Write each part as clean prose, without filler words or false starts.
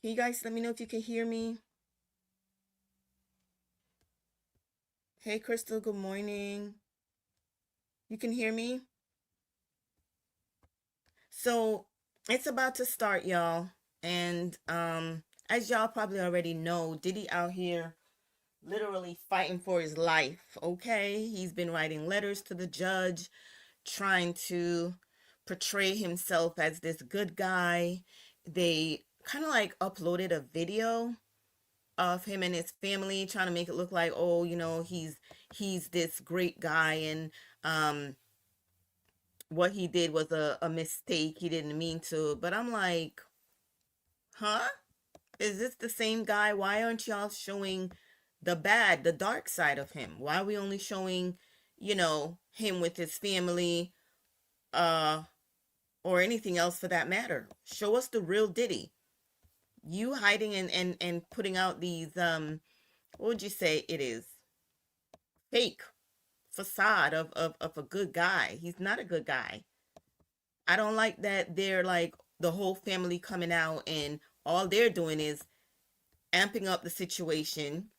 Can you guys let me know if you can hear me? Hey, Crystal, good morning. You can hear me? So it's about to start, y'all. And as y'all probably already know, Diddy out here literally fighting for his life, okay? He's been writing letters to the judge, trying to portray himself as this good guy. They kind of like uploaded a video of him and his family trying to make it look like, oh, he's this great guy, and um what he did was a mistake. He didn't mean to. But I'm like, huh? Is this the same guy? Why aren't y'all showing the dark side of him? Why are we only showing, him with his family, uh, or anything else for that matter? Show us the real Diddy. You hiding and putting out these, what would you say it is? Fake facade of a good guy. He's not a good guy. I don't like that they're like the whole family coming out and all they're doing is amping up the situation,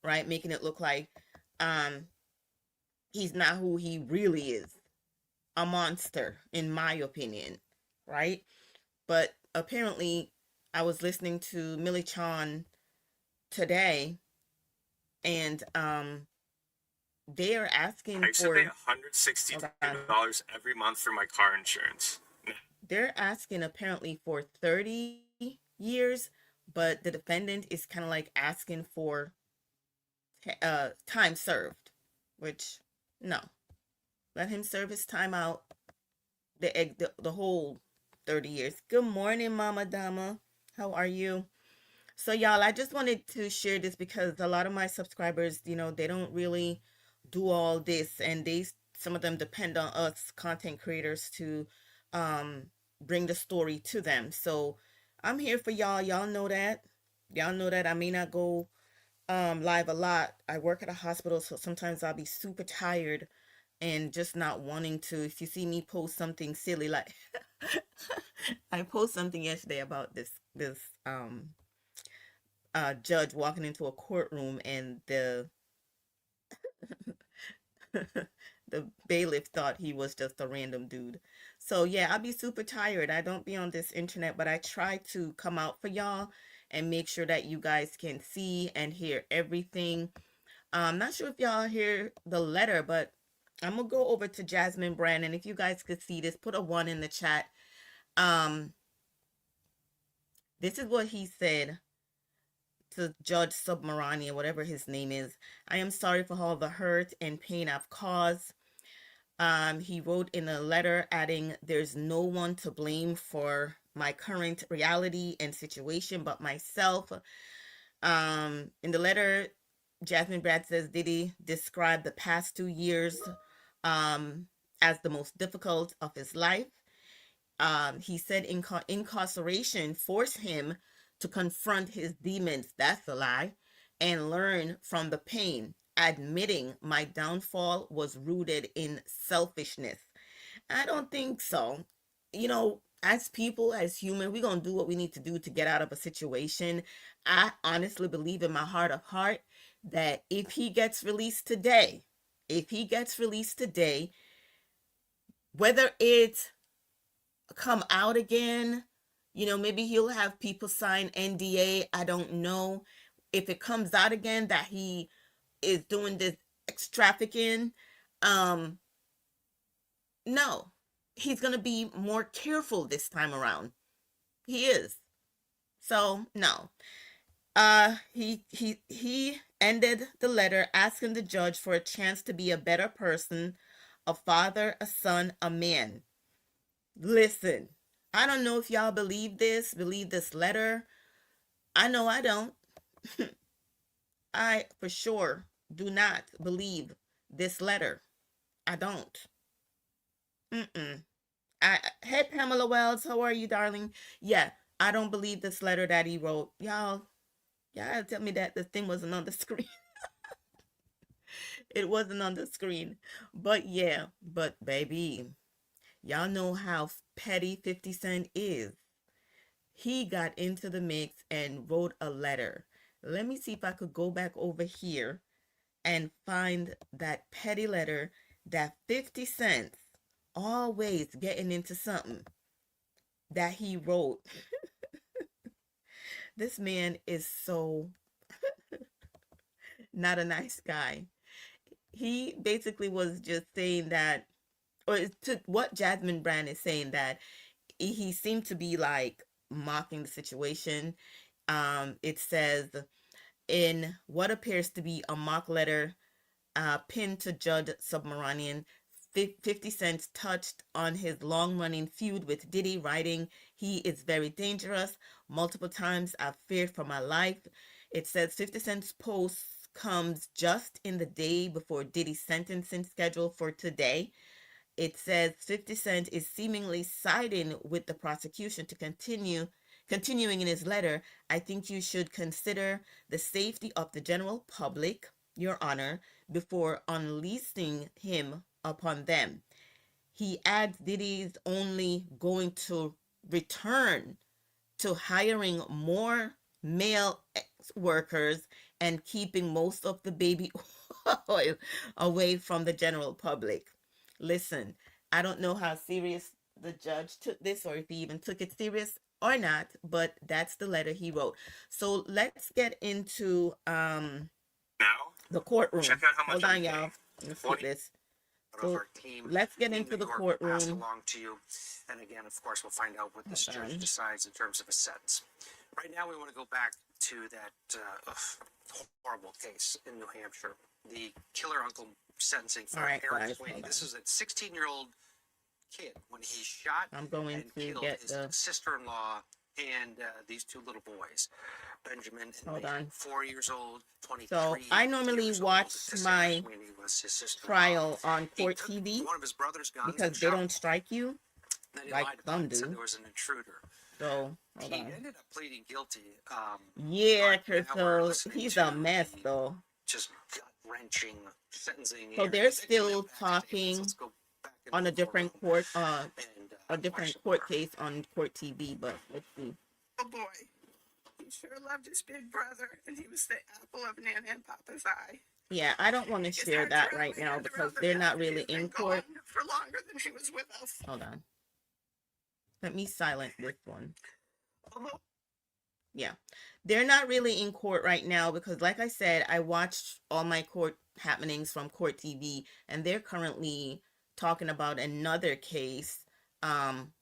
right? Making it look like um he's not who he really is. A monster, in my opinion, right? But apparently I was listening to Millie Chan today, and they are asking I used to pay for, hold on, $162 every month for my car insurance. they're asking apparently for 30 years, but the defendant is kind of like asking for time served, which no, let him serve his time out, the whole 30 years. Good morning, Mama Dama. How are you? So y'all, I just wanted to share this because a lot of my subscribers, they don't really do all this, and some of them depend on us content creators to um bring the story to them. So I'm here for y'all. Y'all know that. Y'all know that I may not go live a lot. I work at a hospital, so sometimes I'll be super tired and just not wanting to. If you see me post something silly, like I post something yesterday about this judge walking into a courtroom, and the bailiff thought he was just a random dude. So yeah, I'll be super tired. I don't be on this internet, but I try to come out for y'all and make sure that you guys can see and hear everything. I'm not sure if y'all hear the letter, but I'm gonna go over to Jasmine Brandon. If you guys could see this, put a one in the chat. Um, this is what he said to Judge Submarani, or whatever his name is. I am sorry for all the hurt and pain I've caused. He wrote in a letter adding, there's no one to blame for my current reality and situation but myself. In the letter, Jasmine Brad says Diddy described the past 2 years um, as the most difficult of his life. He said incarceration forced him to confront his demons. That's a lie. And learn from the pain, admitting my downfall was rooted in selfishness. I don't think so. As people, as human, we're going to do what we need to do to get out of a situation. I honestly believe in my heart of heart that if he gets released today, whether it's come out again, maybe he'll have people sign NDA. I don't know. If it comes out again that he is doing this trafficking, um, no, he's gonna be more careful this time around. He is. So no. He ended the letter asking the judge for a chance to be a better person, a father, a son, a man. Listen, I don't know if y'all believe this letter. I know I don't. I for sure do not believe this letter. I don't. Mm-mm. Hey, Pamela Wells, how are you, darling? Yeah, I don't believe this letter that he wrote. Y'all gotta tell me that the thing wasn't on the screen. It wasn't on the screen. But yeah, but baby, y'all know how petty 50 Cent is. he got into the mix and wrote a letter. Let me see if I could go back over here and find that petty letter that 50 cents always getting into something that he wrote. This man is so not a nice guy. He basically was just saying that, or to what Jasmine Brand is saying, that he seemed to be like mocking the situation. It says in what appears to be a mock letter pinned to Judd Submarinian, 50 Cent touched on his long running feud with Diddy, writing, "He is very dangerous. Multiple times I've feared for my life." It says 50 Cent's post comes just in the day before Diddy's sentencing schedule for today. It says 50 Cent is seemingly siding with the prosecution to continuing in his letter, "I think you should consider the safety of the general public, Your Honor, before unleashing him upon them." He adds Diddy's only going to return to hiring more male workers and keeping most of the baby oil away from the general public. Listen, I don't know how serious the judge took this or if he even took it serious or not, but that's the letter he wrote. So let's get into Now, the check courtroom. out how Hold much I'm on, y'all. paying. I'm gonna skip 20 this. of So our team let's get in into New the York passed courtroom. along to you. And again, of course, we'll find out what this Hold judge on. decides in terms of a sentence. Right now, we want to go back to that horrible case in New Hampshire, the killer uncle sentencing for All right, Aaron guys, Sweeney. hold This on. is a 16-year-old kid when he shot I'm going and to killed get his the. sister-in-law and these two little boys, Benjamin and Hold Nathan, on. 4 years old, So 23 I normally years old. watch Cassandra my Sweeney was his sister-in-law. trial on He Court took TV one of his brother's guns because and they shot him. don't strike you Then he like lied about some it, said do. there was an intruder. So hold He on. ended up pleading guilty, Yeah, but now we're Crystal, listening he's to a mess the though. just gut-wrenching sentencing So hearing. they're And then we still have back statements. talking Let's go back into on the a different courtroom court, and a watch different some court more. case on Court TV. But let's see. Oh boy, he sure loved his big brother, and he was the apple of Nana and Papa's eye. Yeah, I don't want to His share arms that around right my now hand because around the they're not fact that he really has in been court. gone for longer than he was with us. Hold on. Let me silence this one. Although Yeah. They're not really in court right now because, like I said, I watched all my court happenings from Court TV, and they're currently talking about another case um,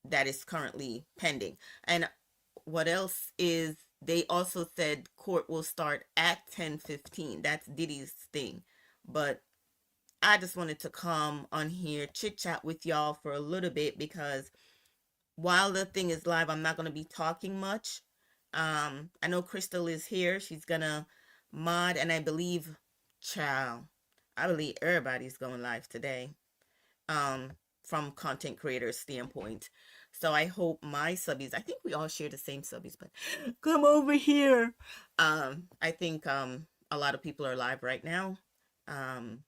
that is currently pending. And what else is they also said court will start at 10:15. That's Diddy's thing. But I just wanted to come on here, chit chat with y'all for a little bit because while the thing is live, I'm not going to be talking much. I know Crystal is here. She's going to mod, and I believe, child, I believe everybody's going live today um, from content creator standpoint. So I hope my subbies, I think we all share the same subbies, but come over here. I think a lot of people are live right now. Um,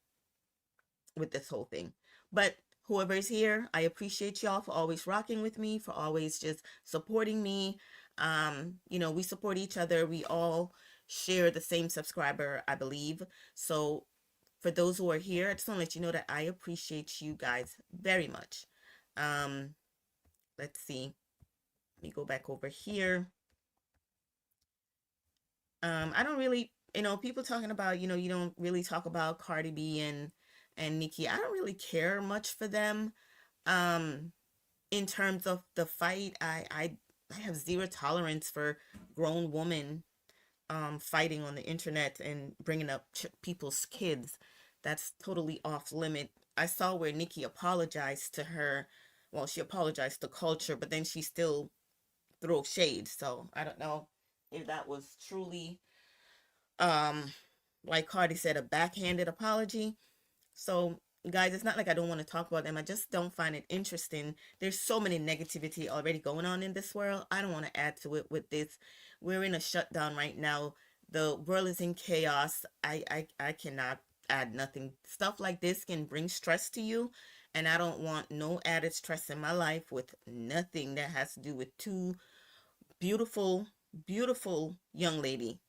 with this whole thing. But whoever is here, I appreciate y'all for always rocking with me, for always just supporting me. We support each other. We all share the same subscriber, I believe. So for those who are here, I just want to let you know that I appreciate you guys very much. Um, let's see. Let me go back over here. I don't really, people talking about, you don't really talk about Cardi B and Nicki. I don't really care much for them. Um, in terms of the fight, I have zero tolerance for grown women fighting on the internet and bringing up people's kids. That's totally off limit. I saw where Nicki apologized to her. Well, she apologized to Culture, but then she still threw shade. So I don't know if that was truly um like Cardi said, a backhanded apology. So guys, it's not like I don't want to talk about them. I just don't find it interesting. There's so many negativity already going on in this world. I don't want to add to it with this. We're in a shutdown right now. The world is in chaos. I cannot add nothing. Stuff like this can bring stress to you, and I don't want no added stress in my life with nothing that has to do with two beautiful, beautiful young lady.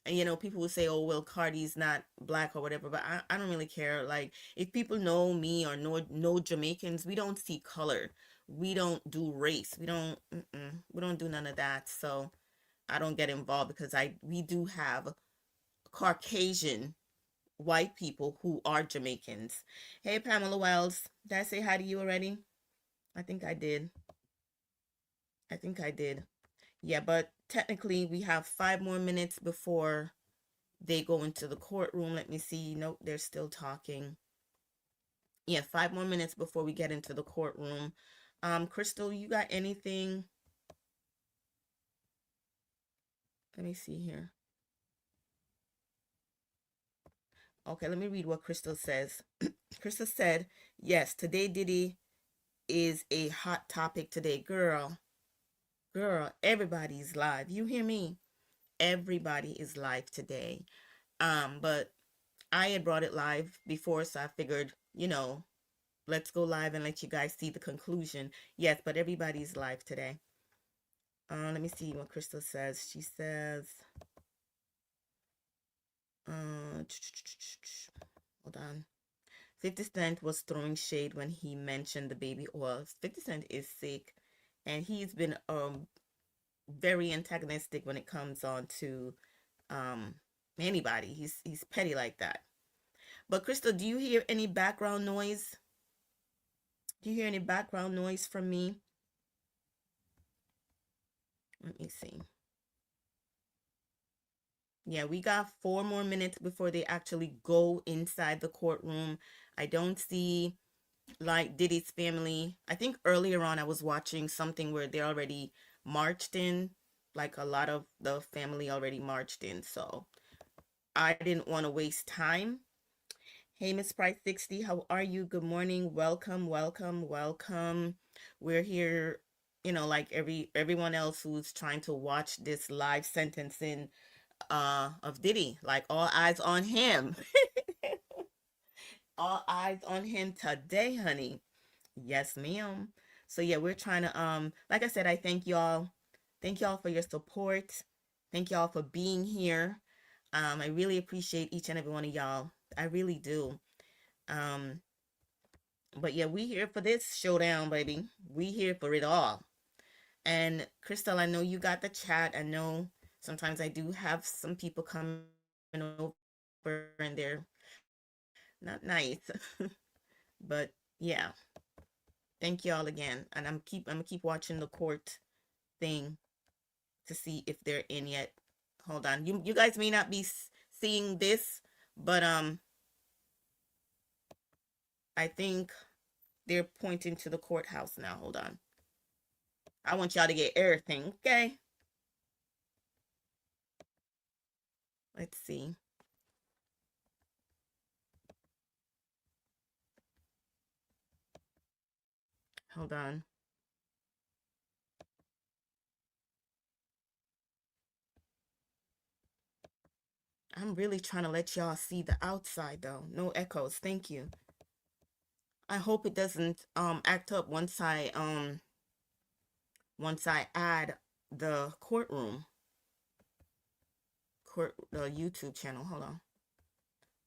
And people would say, oh, well, Cardi's not black or whatever, but I don't really care. Like, if people know me or know Jamaicans, we don't see color. We don't do race. We don't do none of that. So I don't get involved because we do have Caucasian white people who are Jamaicans. Hey, Pamela Wells, did I say hi to you already? I think I did. I think I did. Yeah, but technically we have 5 more minutes before they go into the courtroom. Let me see. Nope, they're still talking. Yeah, 5 more minutes before we get into the courtroom. Crystal, you got anything? Let me see here. Okay, let me read what Crystal says. Crystal said, yes, today Diddy is a hot topic today. Girl, everybody's live. You hear me? Everybody is live today. But I had brought it live before, so I figured, let's go live and let you guys see the conclusion. Yes, but everybody's live today. Let me see what Crystal says. She says, uh, hold on. 50 Cent was throwing shade when he mentioned the baby oil. 50 Cent is sick, and he's been very antagonistic when it comes on to um anybody. He's petty like that. But Crystal, do you hear any background noise? Do you hear any background noise from me? Let me see. Yeah, we got 4 more minutes before they actually go inside the courtroom. I don't see like Diddy's family. I think earlier on I was watching something where they already marched in, like a lot of the family already marched in. So I didn't want to waste time. Hey, Miss Price 60, how are you? Good morning. Welcome, welcome, welcome. We're here, like everyone else who's trying to watch this live sentencing of Diddy. Like, all eyes on him. All eyes on him today, honey. Yes, ma'am. So yeah, we're trying to like I said, I thank y'all. Thank y'all for your support. Thank y'all for being here. I really appreciate each and every one of y'all. I really do. Um, but yeah, we here for this showdown, baby. We here for it all. And Crystal, I know you got the chat. I know sometimes I do have some people coming over and they're not nice. But yeah, thank y'all again. And I'm gonna keep watching the court thing to see if they're in yet. Hold on. You guys may not be seeing this, but I think they're pointing to the courthouse now. Hold on. I want y'all to get everything, okay? Let's see. Hold on. I'm really trying to let y'all see the outside though. No echoes. Thank you. I hope it doesn't act up once I add the the YouTube channel. Hold on.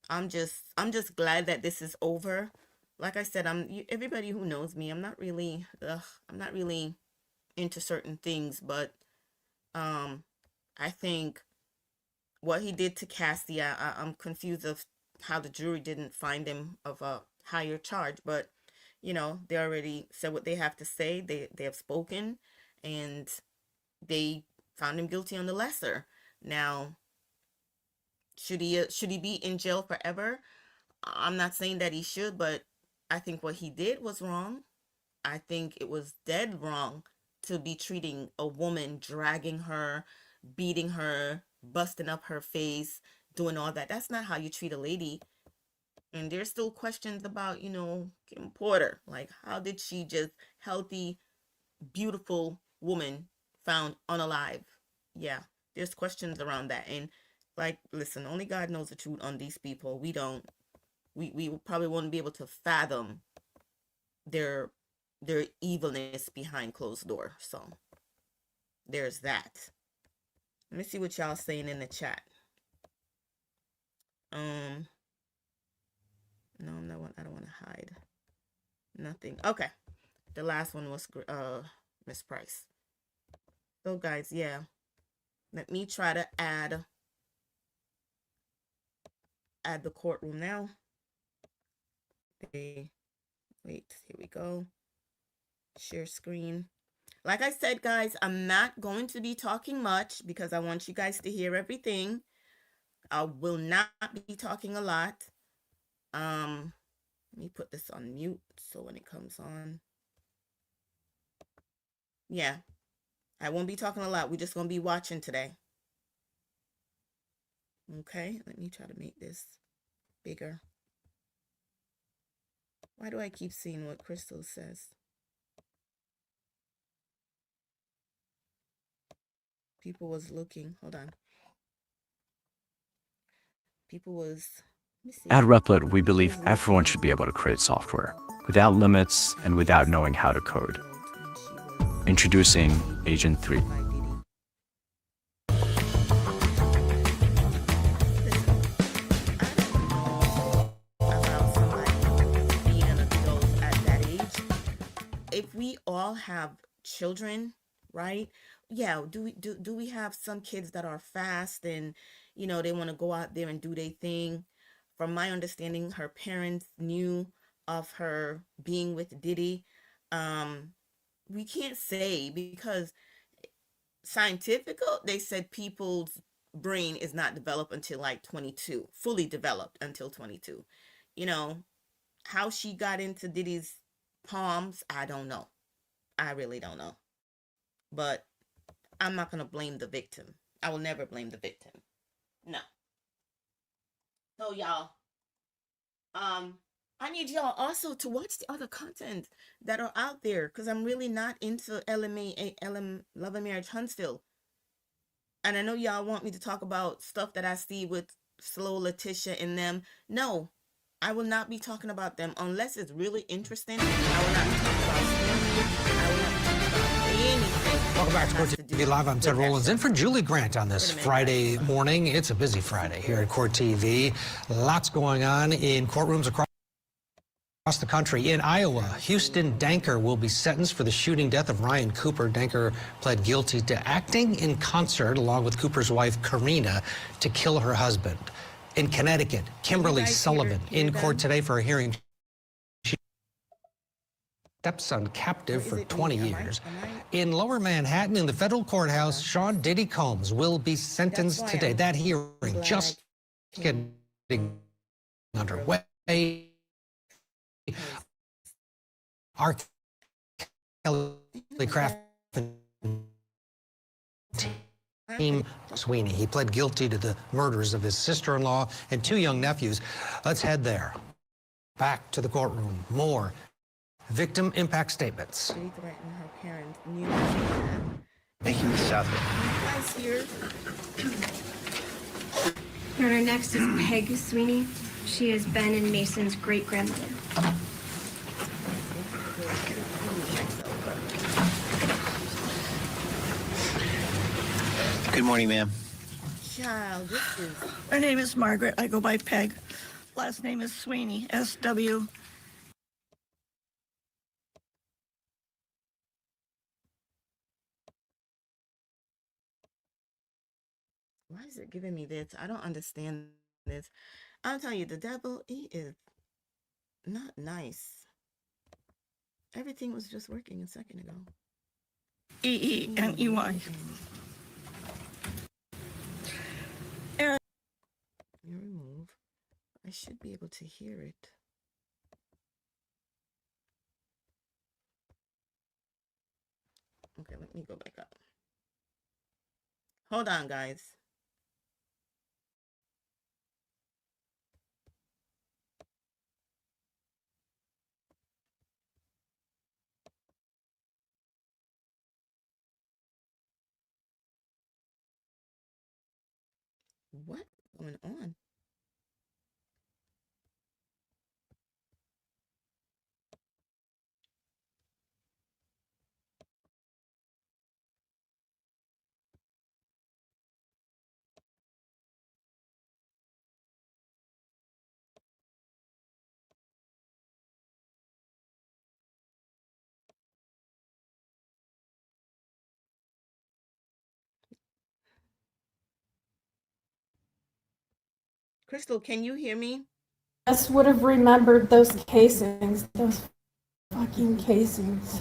I'm just glad that this is over. Like I said, everybody who knows me, I'm not really into certain things, but um I think what he did to Cassie, I'm confused of how the jury didn't find him of a higher charge, but they already said what they have to say. They have spoken, and they found him guilty on the lesser. Now, should he be in jail forever? I'm not saying that he should, but I think what he did was wrong. I think it was dead wrong to be treating a woman, dragging her, beating her, busting up her face, doing all that. That's not how you treat a lady. And there's still questions about, Kim Porter. Like, how did she just healthy, beautiful woman found unalive? Yeah, there's questions around that. And like, listen, only God knows the truth on these people. We don't. We probably won't be able to fathom their evilness behind closed door. So There's that. Let me see what y'all saying in the chat. Um, no, I'm not. I don't want to hide nothing. Okay, the last one was Miss Price. So guys, yeah, let me try to add the courtroom now. Wait, here we go. Share screen. Like I said, guys, I'm not going to be talking much because I want you guys to hear everything. I will not be talking a lot. Let me put this on mute so when it comes on. Yeah, I won't be talking a lot. We're just going to be watching today. Okay, let me try to make this bigger. Why do I keep seeing what Crystal says? People was looking. Hold on. People was. Let me see. At Replit, we believe everyone should be able to create software without limits and without knowing how to code. Introducing Agent 3. About somebody being an adult at that age. If we all have children, right? Yeah, do we have some kids that are fast and they want to go out there and do their thing? From my understanding, her parents knew of her being with Diddy. We can't say because scientific, they said people's brain is not developed until like 22, fully developed until 22. You know, how she got into Diddy's palms, I don't know. I really don't know. But I'm not going to blame the victim. I will never blame the victim. No. So y'all, um I need y'all also to watch the other content that are out there because I'm really not into Love and Marriage Huntsville. And I know y'all want me to talk about stuff that I see with Slow Letitia and them. No, I will not be talking about them unless it's really interesting. I will not be talking about Slim. I will not be talking about anything. Welcome back to Court TV Live. I'm Ted Rollins in for Julie Grant on this Friday guys. morning. It's a busy Friday here at Court TV. Lots going on in courtrooms across the country. In Iowa, Houston Danker will be sentenced for the shooting death of Ryan Cooper. Danker pled guilty to acting in concert along with Cooper's wife, Karina, to kill her husband. In Connecticut, Kimberly Sullivan in court today for a hearing. She stepson captive for 20 years. In Lower Manhattan, in the federal courthouse, Sean Diddy Combs will be sentenced today. That hearing just getting underway. R. Kelly Craft team Sweeney. He pled guilty to the murders of his sister-in-law and two young nephews. Let's head there. Back to the courtroom. More victim impact statements. Thank you, Ms. Southwick. Guys here. Your Honor, next is Peg Sweeney. She is Ben and Mason's great-grandmother. Good morning, ma'am. Child, this is... My name is Margaret. I go by Peg. Last name is Sweeney, S-W. Why is it giving me this? I don't understand this. I'll tell you, the devil, he is not nice. Everything was just working a second ago. E-E-N-E-Y. You remove. I should be able to hear it. Okay, let me go back up. Hold on, guys. What's going on? Crystal, can you hear me? Just would have remembered those casings, those fucking casings.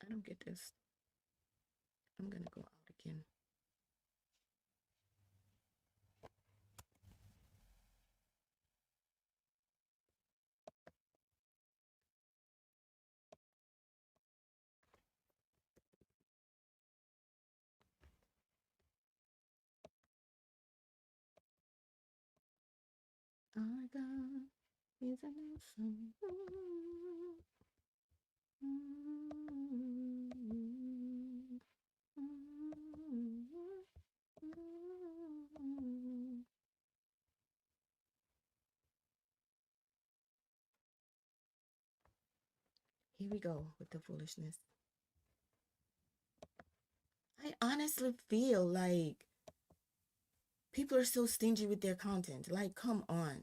I don't get this. I'm gonna go out again. Our God is an awesome. Here we go with the foolishness. I honestly feel like People are so stingy with their content. Like, come on.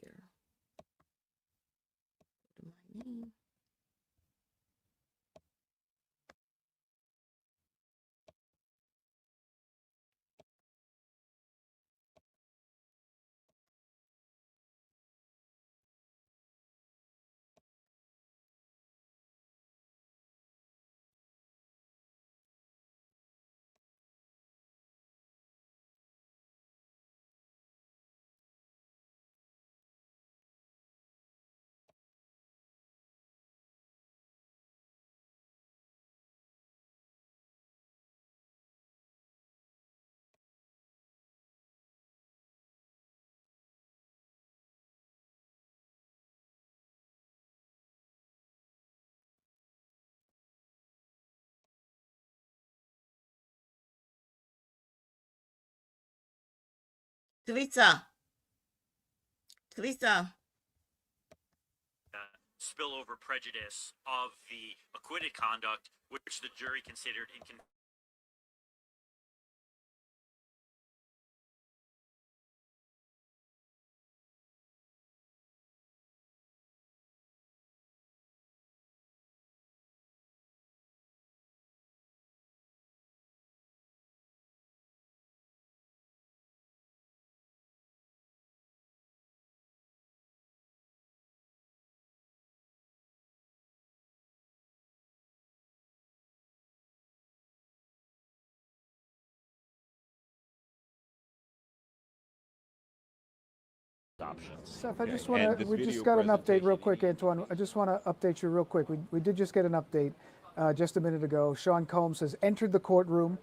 Here. Go to my name. Teresa. Teresa. Spillover prejudice of the acquitted conduct, which the jury considered inconsistent. Options. Seth, I just want to, we just got an update real quick, Antoine. I just want to update you real quick. We did just get an update just a minute ago. Sean Combs has entered the courtroom.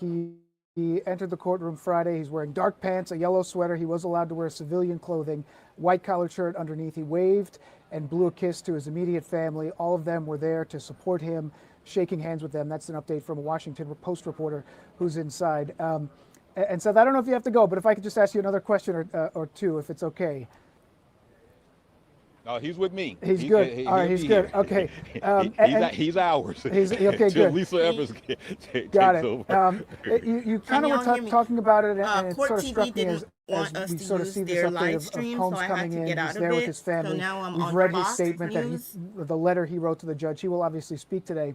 He entered the courtroom Friday. He's wearing dark pants, a yellow sweater. He was allowed to wear civilian clothing, white collared shirt underneath. He waved and blew a kiss to his immediate family. All of them were there to support him, shaking hands with them. That's an update from a Washington Post reporter who's inside. And Seth, I don't know if you have to go, but if I could just ask you another question or two, if it's okay. No, he's with me. He's good. All right, he's good. Okay. He's ours. He's okay. Good. Lisa Evers got it. You kind of were talking about it, and it sort of struck me as we sort of see this update of Combs coming in. He's there with his family. We've read his statement, the letter he wrote to the judge. He will obviously speak today.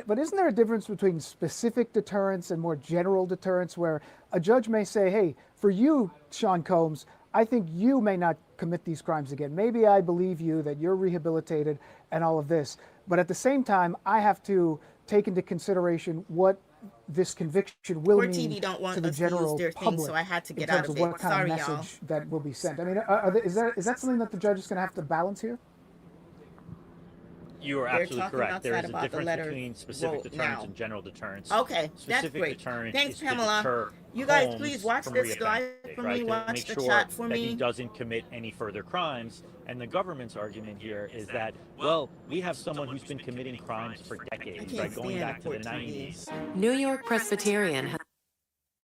But isn't there a difference between specific deterrence and more general deterrence, where a judge may say, hey, for you, Sean Combs, I think you may not commit these crimes again. Maybe I believe you that you're rehabilitated and all of this. But at the same time, I have to take into consideration what this conviction will mean to the general public, so I had to get in terms out of of what it. kind of message that will be sent. I mean, is that something that the judge is going to have to balance here? You are absolutely correct. There is a difference between specific deterrence and general deterrence. Okay, that's great. Thanks, Pamela. You guys, please watch this live for me. Watch the chat for me. That he doesn't commit any further crimes. And the government's argument here is that, well, we have someone who's been committing crimes for decades, right, going back to the 90s. New York Presbyterian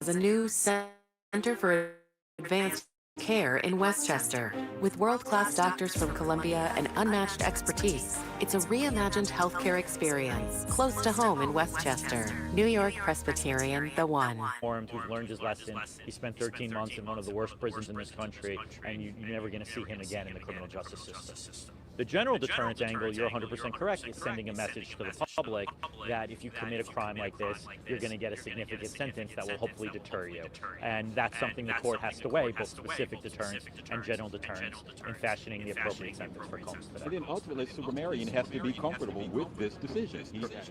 has a new Center for Advanced Care in Westchester. With world-class doctors from Columbia and unmatched expertise, it's a reimagined healthcare experience close to home in Westchester. New York Presbyterian, the one. Who's learned his lesson. He spent 13 months in one of the worst prisons in this country, and you're never going to see him again in the criminal justice system. The general deterrence angle, you're 100% correct, is sending a message to the public that if you commit a crime like this, you're going to get a significant sentence that will hopefully deter you. And that's something the court has to weigh, both specific deterrence and general deterrence, in fashioning the appropriate sentence for Combs today. And then ultimately, Super Marion has to be comfortable with this decision.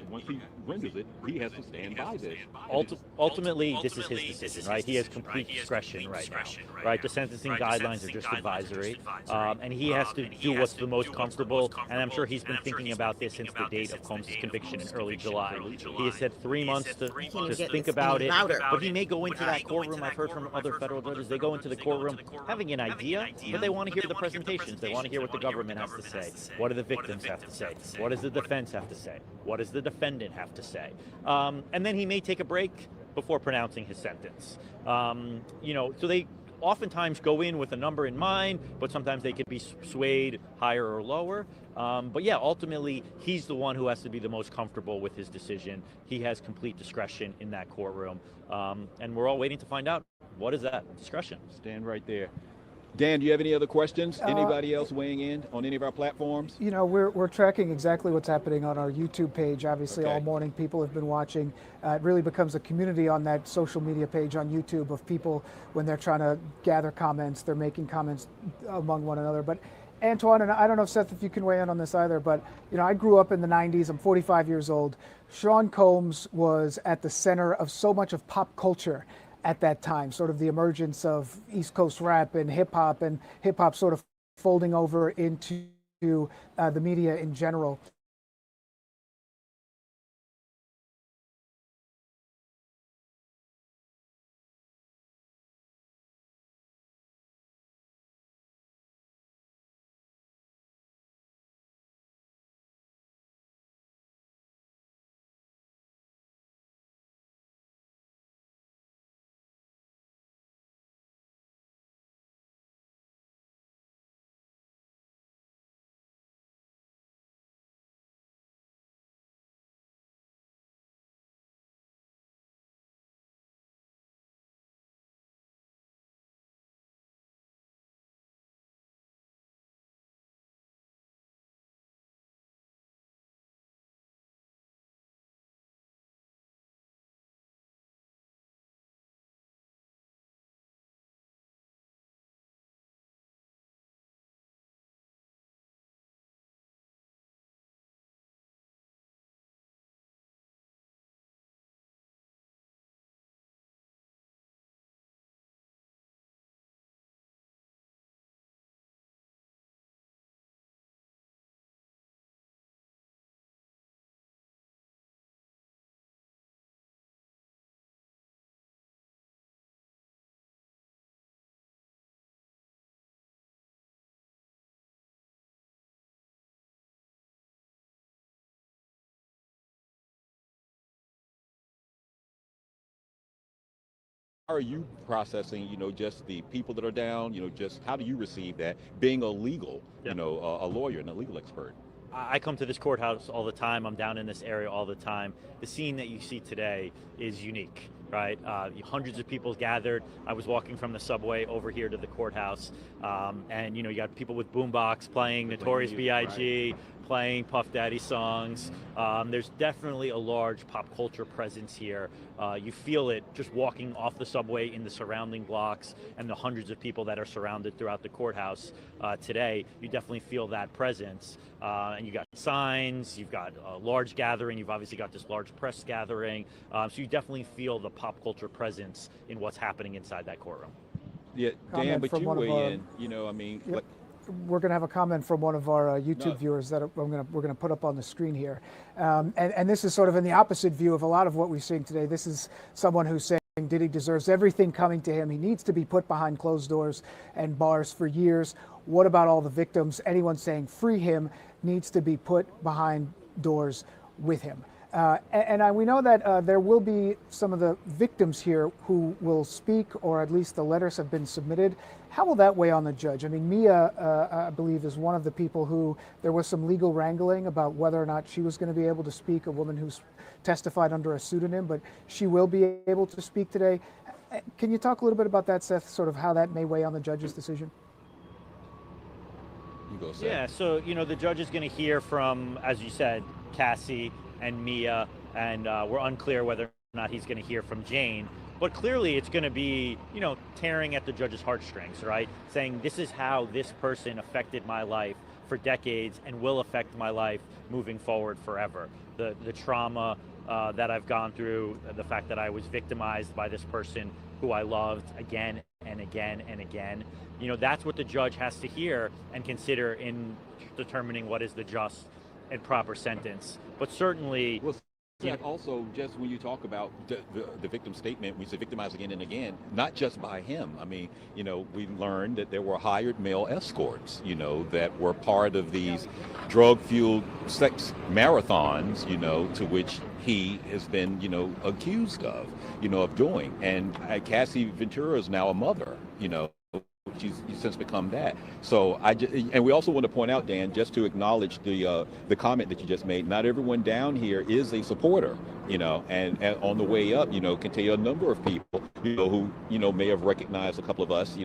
Once he renders it, he has to stand by this. Ultimately, this is his decision, right? He has complete discretion right now, right? The sentencing guidelines are just advisory, and he has to do what's the most comfortable, and I'm sure he's been thinking about this since the date of Combs' conviction in early July. He has said 3 months to just think about it, but he may go into that courtroom. I've heard from other federal judges, they go into the courtroom having an idea, but they want to hear the presentations. They want to hear what the government has to say. What do the victims have to say? What does the defense have to say? What does the defendant have to say? And then he may take a break before pronouncing his sentence. So they oftentimes go in with a number in mind, but sometimes they can be swayed higher or lower. But yeah, ultimately, he's the one who has to be the most comfortable with his decision. He has complete discretion in that courtroom. And we're all waiting to find out, what is that discretion? Stand right there. Dan, do you have any other questions? Anybody else weighing in on any of our platforms? You know, we're tracking exactly what's happening on our YouTube page. Obviously, all morning people have been watching. It really becomes a community on that social media page on YouTube of people when they're trying to gather comments. They're making comments among one another. But Antoine, and I don't know, Seth, if you can weigh in on this either, but, you know, I grew up in the 90s. I'm 45 years old. Sean Combs was at the center of so much of pop culture at that time, sort of the emergence of East Coast rap and hip hop sort of folding over into the media in general. How are you processing, you know, just the people that are down, you know, just how do you receive that being a legal, you know, a lawyer and a legal expert? I come to this courthouse all the time. I'm down in this area all the time. The scene that you see today is unique, right? Hundreds of people gathered. I was walking from the subway over here to the courthouse, and you know, you got people with boombox playing Notorious B.I.G., playing Puff Daddy songs. There's definitely a large pop culture presence here. You feel it just walking off the subway in the surrounding blocks and the hundreds of people that are surrounded throughout the courthouse today. You definitely feel that presence. And you got signs, you've got a large gathering, you've obviously got this large press gathering. So you definitely feel the pop culture presence in what's happening inside that courtrum. Yeah, Dan, but you weigh in, you know, I mean, like, we're going to have a comment from one of our YouTube viewers that we're going to put up on the screen here. And this is sort of in the opposite view of a lot of what we're seeing today. This is someone who's saying Diddy deserves everything coming to him. He needs to be put behind closed doors and bars for years. What about all the victims? Anyone saying free him needs to be put behind doors with him. We know that there will be some of the victims here who will speak, or at least the letters have been submitted. How will that weigh on the judge? I mean, Mia, I believe, is one of the people who there was some legal wrangling about whether or not she was going to be able to speak, a woman who's testified under a pseudonym, but she will be able to speak today. Can you talk a little bit about that, Seth, sort of how that may weigh on the judge's decision? You go, Seth. Yeah, so, you know, the judge is going to hear from, as you said, Cassie and Mia, and we're unclear whether or not he's going to hear from Jane. But clearly it's going to be, you know, tearing at the judge's heartstrings, right? Saying this is how this person affected my life for decades and will affect my life moving forward forever. The trauma that I've gone through, the fact that I was victimized by this person who I loved again and again and again. You know, that's what the judge has to hear and consider in determining what is the just and proper sentence. But certainly... Also, just when you talk about the victim statement, we say victimized again and again, not just by him. I mean, you know, we learned that there were hired male escorts, you know, that were part of these drug-fueled sex marathons, you know, to which he has been, you know, accused of, you know, of doing. And Cassie Ventura is now a mother, you know. she's since become that. So and we also want to point out, Dan, just to acknowledge the comment that you just made. Not everyone down here is a supporter, and on the way up, can tell you a number of people, who, may have recognized a couple of us,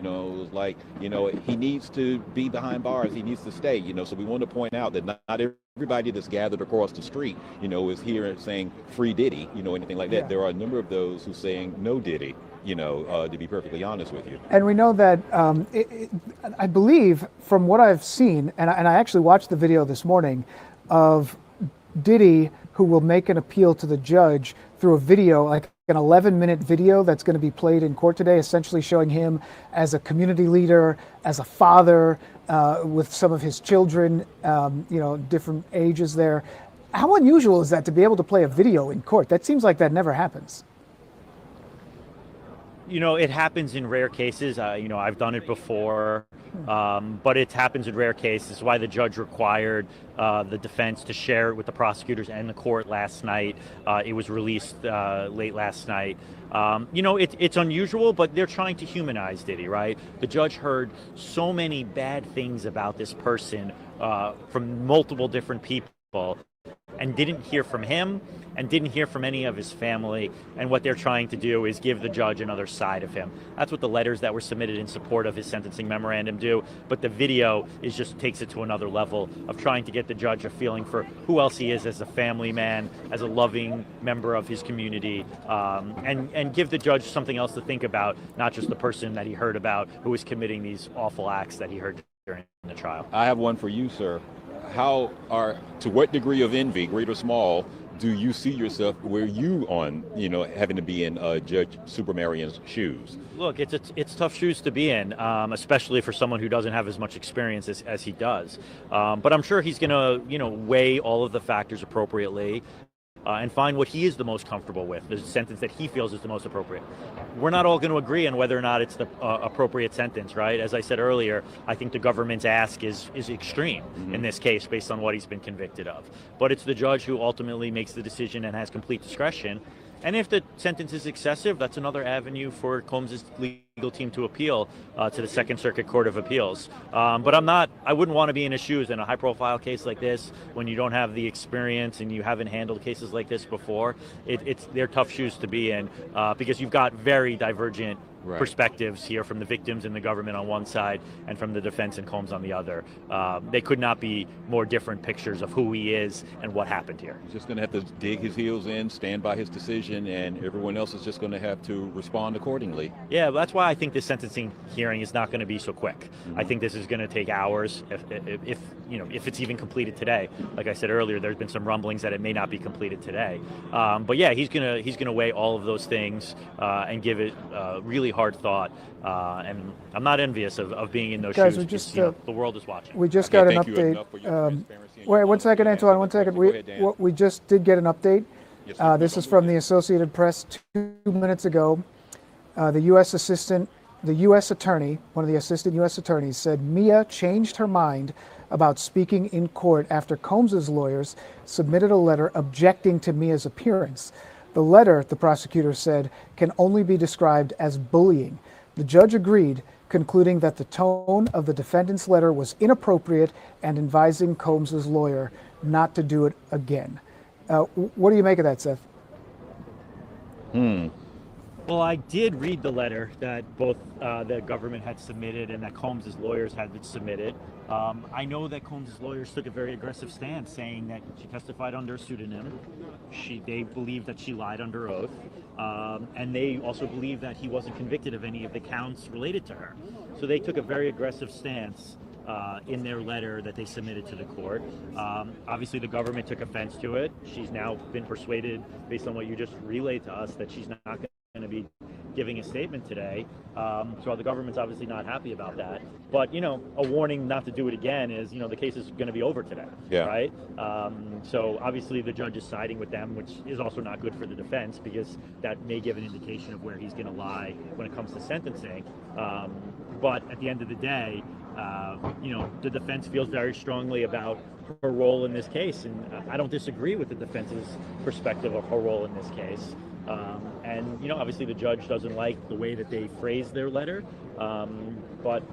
like, he needs to be behind bars, he needs to stay, so we want to point out that not everybody that's gathered across the street, is here saying free Diddy, anything like that. Yeah. There are a number of those who saying no Diddy, to be perfectly honest with you. And we know that, I believe from what I've seen, and I actually watched the video this morning of Diddy, who will make an appeal to the judge through a video, like an 11-minute video that's going to be played in court today, essentially showing him as a community leader, as a father, with some of his children, different ages there. How unusual is that to be able to play a video in court? That seems like that never happens. It happens in rare cases. I've done it before, but it happens in rare cases. That's why the judge required the defense to share it with the prosecutors and the court last night. It was released late last night. It's unusual, but they're trying to humanize Diddy, right? The judge heard so many bad things about this person from multiple different people, and didn't hear from him and didn't hear from any of his family. And what they're trying to do is give the judge another side of him. That's what the letters that were submitted in support of his sentencing memorandum do. But the video just takes it to another level of trying to get the judge a feeling for who else he is as a family man, as a loving member of his community, and give the judge something else to think about, not just the person that he heard about who was committing these awful acts that he heard during the trial. I have one for you, sir. To what degree of envy, great or small, do you see yourself where you on, having to be in Judge Supermarion's shoes? Look, it's tough shoes to be in, especially for someone who doesn't have as much experience as he does. But I'm sure he's going to, weigh all of the factors appropriately. And find what he is the most comfortable with, the sentence that he feels is the most appropriate. We're not all going to agree on whether or not it's the appropriate sentence, right? As I said earlier, I think the government's ask is extreme in this case based on what he's been convicted of. But it's the judge who ultimately makes the decision and has complete discretion. And if the sentence is excessive, that's another avenue for Combs' legal team to appeal to the Second Circuit Court of Appeals. But I wouldn't want to be in his shoes in a high-profile case like this when you don't have the experience and you haven't handled cases like this before. They're tough shoes to be in because you've got very divergent perspectives here from the victims and the government on one side and from the defense and Combs on the other. They could not be more different pictures of who he is and what happened here. He's just going to have to dig his heels in, stand by his decision, and everyone else is just going to have to respond accordingly. Yeah, that's why I think this sentencing hearing is not going to be so quick. I think this is going to take hours if it's even completed today. Like I said earlier, there's been some rumblings that it may not be completed today. But yeah, he's going to weigh all of those things and give it really hard thought, and I'm not envious of being in those shoes. Guys, just, the world is watching. We just got an update. Wait, 1 second, Antoine, 1 second. We just did get an update. This is from the Associated Press 2 minutes ago. The U.S. attorney, one of the assistant U.S. attorneys, said Mia changed her mind about speaking in court after Combs' lawyers submitted a letter objecting to Mia's appearance. The letter, the prosecutor said, can only be described as bullying. The judge agreed, concluding that the tone of the defendant's letter was inappropriate and advising Combs' lawyer not to do it again. What do you make of that, Seth? Well, I did read the letter that both the government had submitted and that Combs' lawyers had submitted. I know that Combs' lawyers took a very aggressive stance, saying that she testified under a pseudonym. They believe that she lied under oath, and they also believe that he wasn't convicted of any of the counts related to her. So they took a very aggressive stance in their letter that they submitted to the court. Obviously, the government took offense to it. She's now been persuaded, based on what you just relayed to us, that she's not going to be giving a statement today. So the government's obviously not happy about that. But, a warning not to do it again is, the case is going to be over today, right? So obviously the judge is siding with them, which is also not good for the defense because that may give an indication of where he's going to lie when it comes to sentencing. But at the end of the day, the defense feels very strongly about her role in this case, and I don't disagree with the defense's perspective of her role in this case. And obviously the judge doesn't like the way that they phrase their letter, but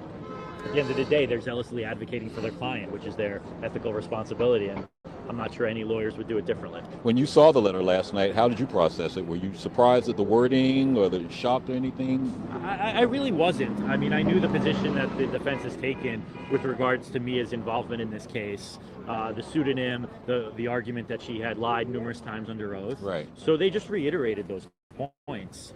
at the end of the day, they're zealously advocating for their client, which is their ethical responsibility, and I'm not sure any lawyers would do it differently. When you saw the letter last night, how did you process it? Were you surprised at the wording or shocked or anything? I really wasn't. I mean, I knew the position that the defense has taken with regards to Mia's involvement in this case, the pseudonym, the argument that she had lied numerous times under oath. Right. So they just reiterated those points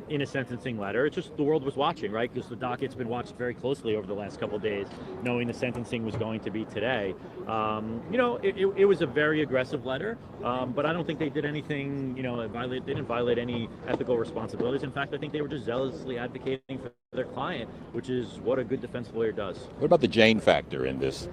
in a sentencing letter. It's just the world was watching, right? Because the docket's been watched very closely over the last couple of days, knowing the sentencing was going to be today. It was a very aggressive letter, but I don't think they did anything, they didn't violate any ethical responsibilities. In fact, I think they were just zealously advocating for their client, which is what a good defense lawyer does. What about the Jane factor in this?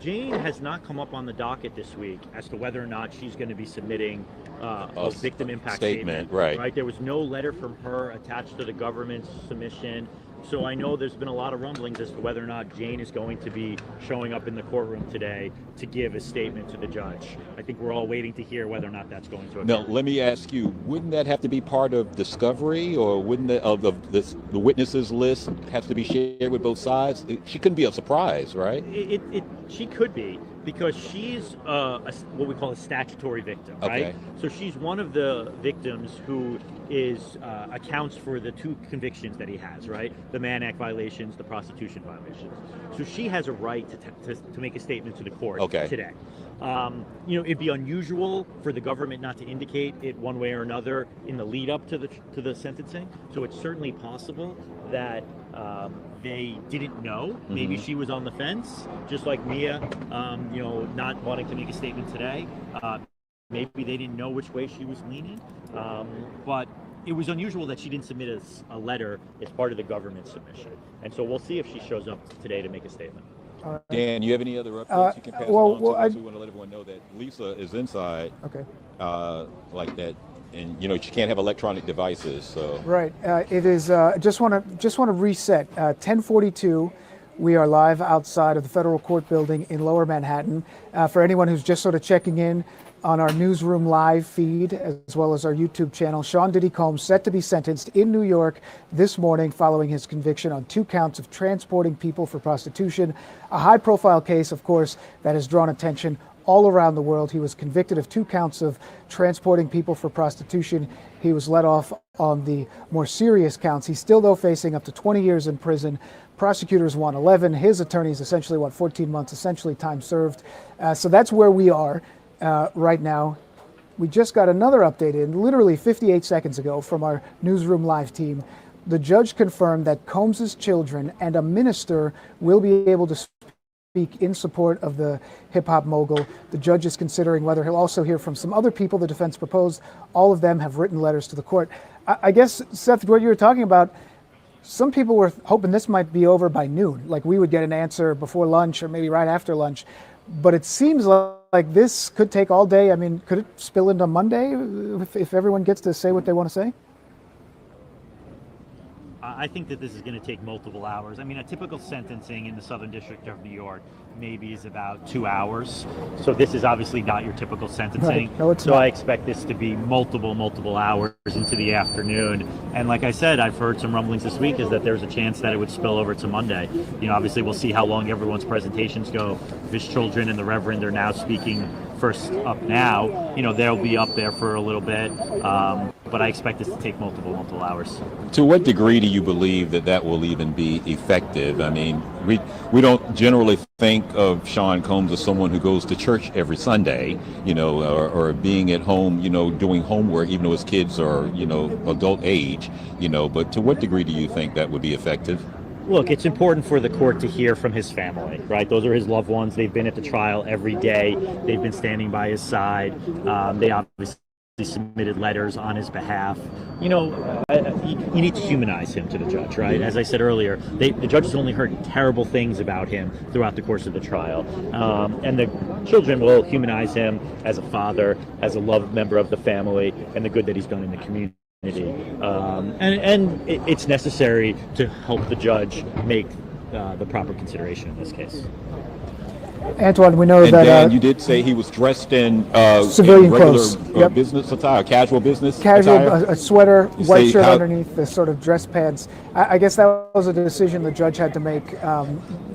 Jane has not come up on the docket this week as to whether or not she's going to be submitting a victim impact statement. Right. There was no letter from her attached to the government's submission. So I know there's been a lot of rumblings as to whether or not Jane is going to be showing up in the courtroom today to give a statement to the judge. I think we're all waiting to hear whether or not that's going to occur. Now, let me ask you, wouldn't that have to be part of discovery, or wouldn't the witnesses list have to be shared with both sides? She couldn't be a surprise, right? She could be, because she's what we call a statutory victim, right? Okay. So she's one of the victims who is accounts for the 2 convictions that he has, right? The Mann Act violations, the prostitution violations. So she has a right to make a statement to the court today. It'd be unusual for the government not to indicate it one way or another in the lead up to the sentencing. So it's certainly possible that they didn't know. Maybe she was on the fence, just like Mia, not wanting to make a statement today. Maybe they didn't know which way she was leaning. But it was unusual that she didn't submit a letter as part of the government submission. And so we'll see if she shows up today to make a statement. Dan, you have any other updates you can pass along to us? We want to let everyone know that Lisa is inside. Okay. Like that. And she can't have electronic devices. So right, it is. Just want to reset. 10:42. We are live outside of the federal court building in Lower Manhattan. For anyone who's just sort of checking in on our newsroom live feed, as well as our YouTube channel, Sean Diddy Combs set to be sentenced in New York this morning following his conviction on 2 counts of transporting people for prostitution. A high-profile case, of course, that has drawn attention all around the world. He was convicted of 2 counts of transporting people for prostitution. He was let off on the more serious counts. He's still, though, facing up to 20 years in prison. Prosecutors want 11. His attorneys essentially want 14 months, essentially time served. So that's where we are right now. We just got another update in literally 58 seconds ago from our Newsroom Live team. The judge confirmed that Combs's children and a minister will be able to speak in support of the hip-hop mogul. The judge is considering whether he'll also hear from some other people the defense proposed. All of them have written letters to the court. I guess, Seth, what you were talking about, some people were hoping this might be over by noon, like we would get an answer before lunch or maybe right after lunch. But it seems like this could take all day. I mean, could it spill into Monday if everyone gets to say what they want to say? I think that this is going to take multiple hours. I mean, a typical sentencing in the Southern District of New York maybe is about 2 hours. So this is obviously not your typical sentencing. Right. No, it's so not. I expect this to be multiple hours into the afternoon. And like I said, I've heard some rumblings this week is that there's a chance that it would spill over to Monday. Obviously we'll see how long everyone's presentations go. If his children and the Reverend are now speaking first up now, they'll be up there for a little bit. But I expect this to take multiple hours. To what degree do you believe that will even be effective? I mean, we don't generally think of Sean Combs as someone who goes to church every Sunday, or being at home, doing homework, even though his kids are, adult age, but to what degree do you think that would be effective? Look, it's important for the court to hear from his family, right? Those are his loved ones. They've been at the trial every day. They've been standing by his side. They obviously submitted letters on his behalf. You need to humanize him to the judge, right? As I said earlier, the judge has only heard terrible things about him throughout the course of the trial. And the children will humanize him as a father, as a loved member of the family, and the good that he's done in the community. And it's necessary to help the judge make the proper consideration in this case. Antoine, we know and that. Dan, you did say he was dressed in civilian regular clothes. Yep. Business attire, casual business Casual, attire. a sweater, You white say shirt how- underneath, the sort of dress pants. I guess that was a decision the judge had to make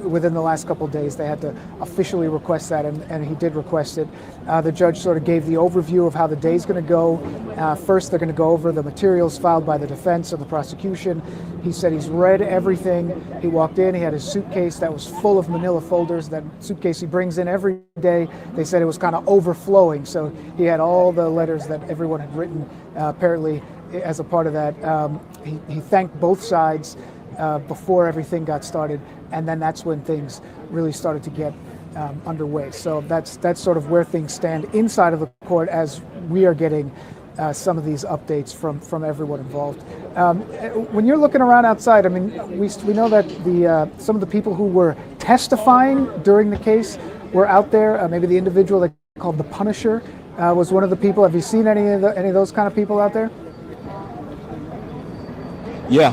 within the last couple of days. They had to officially request that, and he did request it. The judge sort of gave the overview of how the day's going to go. First, they're going to go over the materials filed by the defense and the prosecution. He said he's read everything. He walked in, he had his suitcase that was full of manila folders, that suitcase he brings in every day. They said it was kind of overflowing, so he had all the letters that everyone had written, apparently, as a part of that. He thanked both sides before everything got started, and then that's when things really started to get underway. So that's sort of where things stand inside of the court as we are getting some of these updates from everyone involved. When you're looking around outside, I mean, we know that some of the people who were testifying during the case were out there. Maybe the individual they called the Punisher was one of the people. Have you seen any of those kind of people out there? Yeah,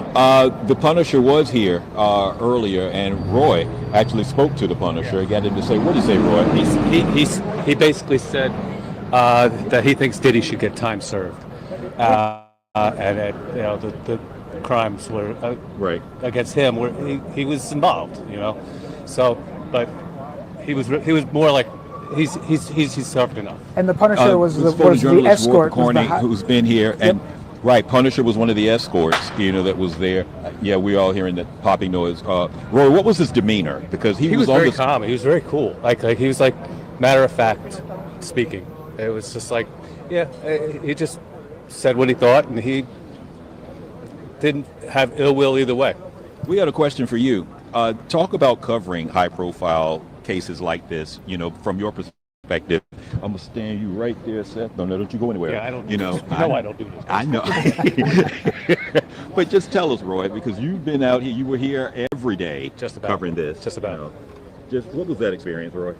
the Punisher was here earlier, and Roy actually spoke to the Punisher. He got him to say, what did he say, Roy? He basically said that he thinks Diddy should get time served, and that, you know, the crimes were right against him, where he was involved, you know. So, but he was more like he's served enough. And the Punisher was the escort, who's been here, and right, Punisher was one of the escorts, you know, that was there. Yeah, we're all hearing that popping noise. Roy, what was his demeanor? Because he was very calm. He was very cool. Like he was like matter of fact speaking. It was just like, yeah, he just said what he thought, and he didn't have ill will either way. We had a question for you. Talk about covering high-profile cases like this, you know, from your perspective. I'm gonna stand you right there, Seth. Don't you go anywhere. Yeah, I don't. You know, I don't do this. I know. But just tell us, Roy, because you've been out here. You were here every day, just about covering this. Just about. You know. Just what was that experience, Roy?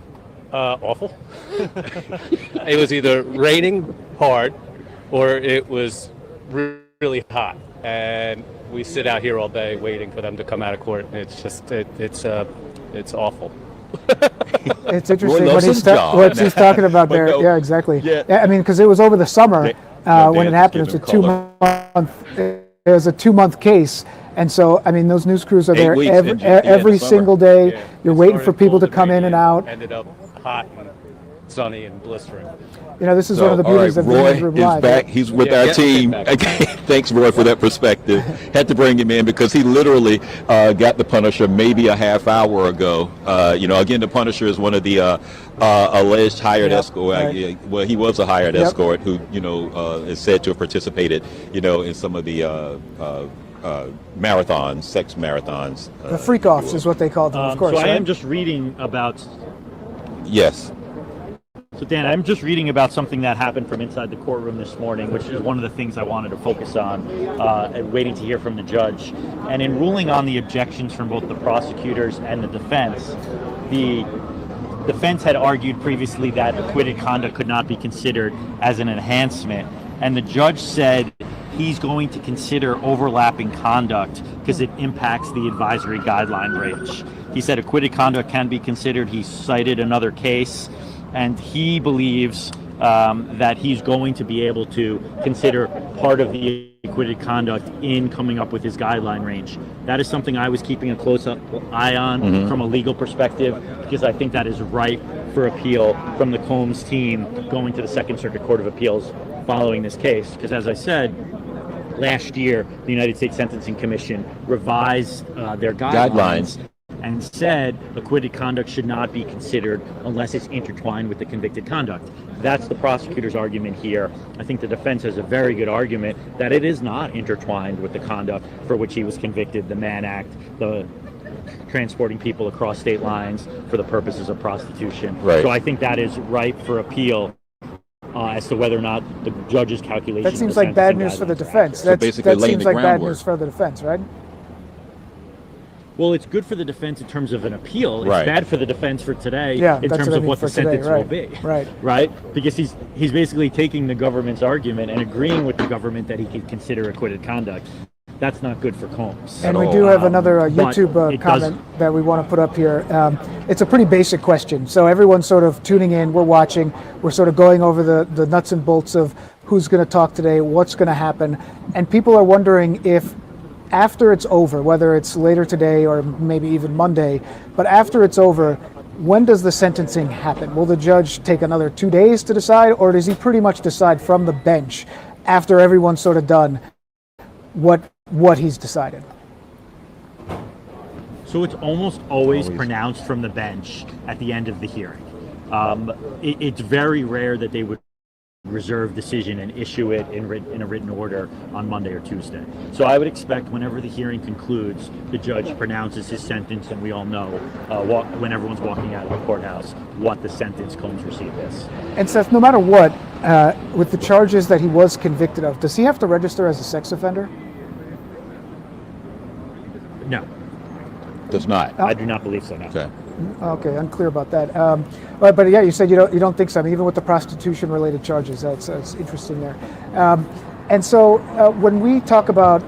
Awful. It was either raining hard, or it was really hot, and we sit out here all day waiting for them to come out of court. It's just it's awful. It's interesting what he's talking about there. No, yeah, exactly. Yeah, I mean, because it was over the summer when it happened. It's a 2 month. It was a 2 month case, and so I mean, those news crews are there every single day. Yeah. You're waiting for people to come in and out. Ended up hot and sunny and blistering. You know, this is one of the beauties of Roy Newsroom is Live. back. He's with our team. Thanks, Roy, for that perspective. Had to bring him in because he literally got the Punisher maybe a half hour ago. You know, again, the Punisher is one of the alleged hired escort. Right. Well, he was a hired escort who, you know, is said to have participated, you know, in some of the marathons, sex marathons. The freak-offs is what they called them, of course. So right? I am just reading about... Yes. So Dan, I'm just reading about something that happened from inside the courtroom this morning, which is one of the things I wanted to focus on, and waiting to hear from the judge. And in ruling on the objections from both the prosecutors and the defense had argued previously that acquitted conduct could not be considered as an enhancement. And the judge said he's going to consider overlapping conduct because it impacts the advisory guideline range. He said acquitted conduct can be considered. He cited another case, and he believes that he's going to be able to consider part of the acquitted conduct in coming up with his guideline range. That is something I was keeping a close eye on from a legal perspective, because I think that is ripe for appeal from the Combs team going to the Second Circuit Court of Appeals following this case. Because as I said, last year, the United States Sentencing Commission revised their guidelines and said acquitted conduct should not be considered unless it's intertwined with the convicted conduct. That's the prosecutor's argument here. I think the defense has a very good argument that it is not intertwined with the conduct for which he was convicted, the Mann Act, the transporting people across state lines for the purposes of prostitution. Right. So I think that is ripe for appeal as to whether or not the judge's calculation. That seems like bad news for the defense. So basically that seems like bad groundwork. news for the defense, right? Well, it's good for the defense in terms of an appeal. It's Right. bad for the defense for today in that's terms of what the sentence will be. Right. Because he's basically taking the government's argument and agreeing with the government that he could consider acquitted conduct. that's not good for Combs. And we do have another But YouTube it comment does- that we want to put up here. It's a pretty basic question. So everyone's sort of tuning in, we're watching, we're sort of going over the nuts and bolts of who's going to talk today, what's going to happen. And people are wondering if after it's over, whether it's later today or maybe even Monday, but after it's over, when does the sentencing happen? Will the judge take another 2 days to decide, or does he pretty much decide from the bench after everyone's sort of done what he's decided? So it's almost always pronounced from the bench at the end of the hearing. It's very rare that they would reserve decision and issue it in a written order on Monday or Tuesday. So I would expect whenever the hearing concludes, the judge pronounces his sentence, and we all know when everyone's walking out of the courthouse what the sentence Combs received is. And Seth, no matter what, with the charges that he was convicted of, does he have to register as a sex offender? No. Does not. I do not believe so, no. Okay. Okay, unclear about that. But yeah, you said you don't think so. I mean, even with the prostitution-related charges, that's interesting there. And so when we talk about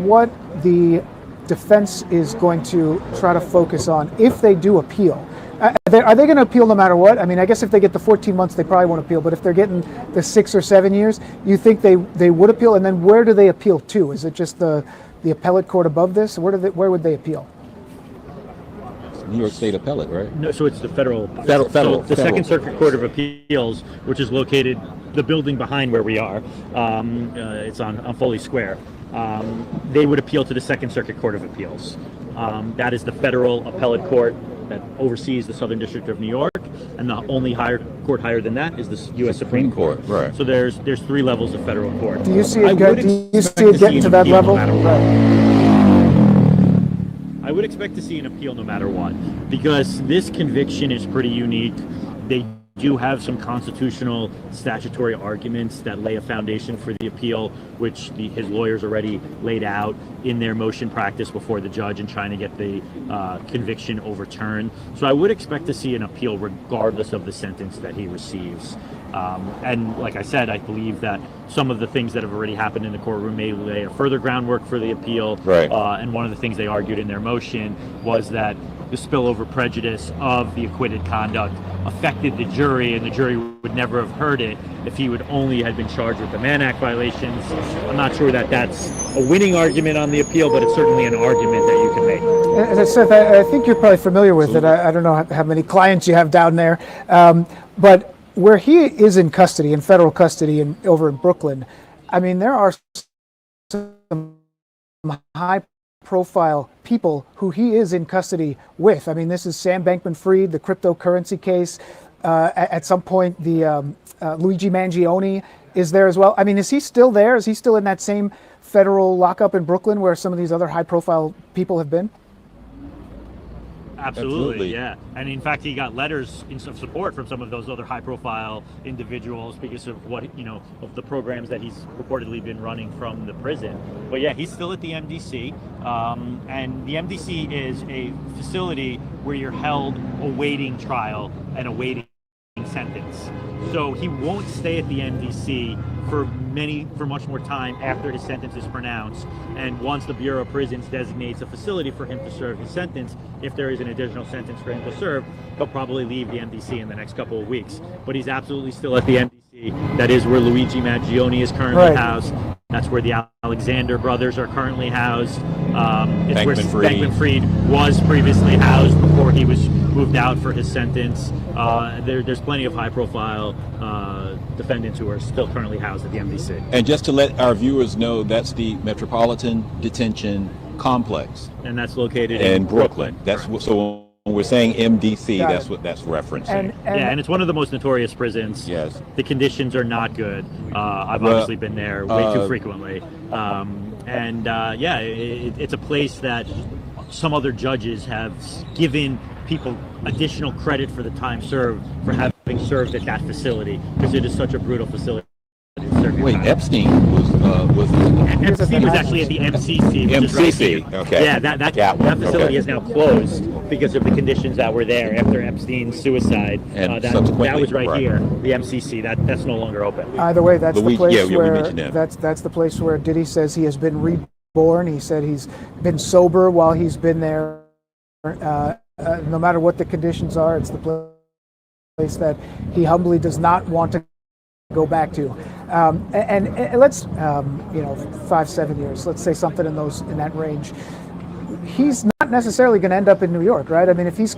what the defense is going to try to focus on, if they do appeal, are they going to appeal no matter what? I mean, I guess if they get the 14 months, they probably won't appeal. But if they're getting the 6 or 7 years, you think they would appeal? And then where do they appeal to? Is it just the appellate court above this? Where would they appeal? New York State Appellate, right? No, so it's the federal. Federal. The Second Circuit Court of Appeals, which is located the building behind where we are. It's on Foley Square. They would appeal to the Second Circuit Court of Appeals. That is the federal appellate court that oversees the Southern District of New York, and the only court higher than that is the U.S. Supreme Court. Right. So there's 3 levels of federal court. Do you see it getting to that level? I would expect to see an appeal no matter what, because this conviction is pretty unique. They do have some constitutional statutory arguments that lay a foundation for the appeal, which his lawyers already laid out in their motion practice before the judge in trying to get the conviction overturned. So I would expect to see an appeal regardless of the sentence that he receives. And like I said, I believe that some of the things that have already happened in the courtroom may lay a further groundwork for the appeal. Right. And one of the things they argued in their motion was that the spillover prejudice of the acquitted conduct affected the jury, and the jury would never have heard it if he would only had been charged with the Mann Act violations. I'm not sure that that's a winning argument on the appeal, but it's certainly an argument that you can make. As I said, I think you're probably familiar with it. I don't know how many clients you have down there, but where he is in custody, in federal custody, over in Brooklyn, I mean, there are some high-profile people who he is in custody with. I mean, this is Sam Bankman-Fried, the cryptocurrency case. At some point, the Luigi Mangione is there as well. I mean, is he still there? Is he still in that same federal lockup in Brooklyn where some of these other high-profile people have been? Absolutely, yeah. And in fact, he got letters of support from some of those other high-profile individuals because of of the programs that he's reportedly been running from the prison. But yeah, he's still at the MDC, and the MDC is a facility where you're held awaiting trial and awaiting sentence. So he won't stay at the MDC for much more time after his sentence is pronounced. And once the Bureau of Prisons designates a facility for him to serve his sentence, if there is an additional sentence for him to serve, he'll probably leave the MDC in the next couple of weeks. But he's absolutely still at the MDC. That is where Luigi Mangione is currently housed. That's where the Alexander brothers are currently housed. It's where Bankman-Fried was previously housed before he was moved out for his sentence. There's plenty of high-profile defendants who are still currently housed at the MDC. And just to let our viewers know, that's the Metropolitan Detention Complex. And that's located in Brooklyn. That's so when we're saying MDC, that's what that's referencing. And it's one of the most notorious prisons. Yes. The conditions are not good. I've obviously been there way too frequently. It's a place that some other judges have given people additional credit for the time served for having served at that facility because it is such a brutal facility. Wait, Epstein was Epstein was actually at the MCC. MCC, right, okay. Yeah, that facility is now closed because of the conditions that were there after Epstein's suicide. And that was right here, the MCC. That's no longer open. Either way, that's the place we where mentioned that. that's the place where Diddy says he has been born. He said he's been sober while he's been there. No matter what the conditions are, it's the place that he humbly does not want to go back to. And let's, 5-7 years, let's say something in that range. He's not necessarily going to end up in New York, right? I mean, if he's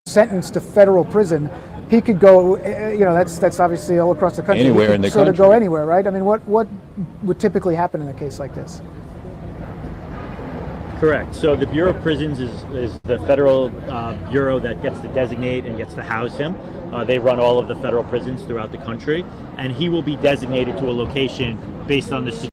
sentenced to federal prison, he could go, that's obviously all across the country. Anywhere in the country. country. Go anywhere, right? I mean, what would typically happen in a case like this? Correct. So the Bureau of Prisons is the federal bureau that gets to designate and gets to house him. They run all of the federal prisons throughout the country, and he will be designated to a location based on the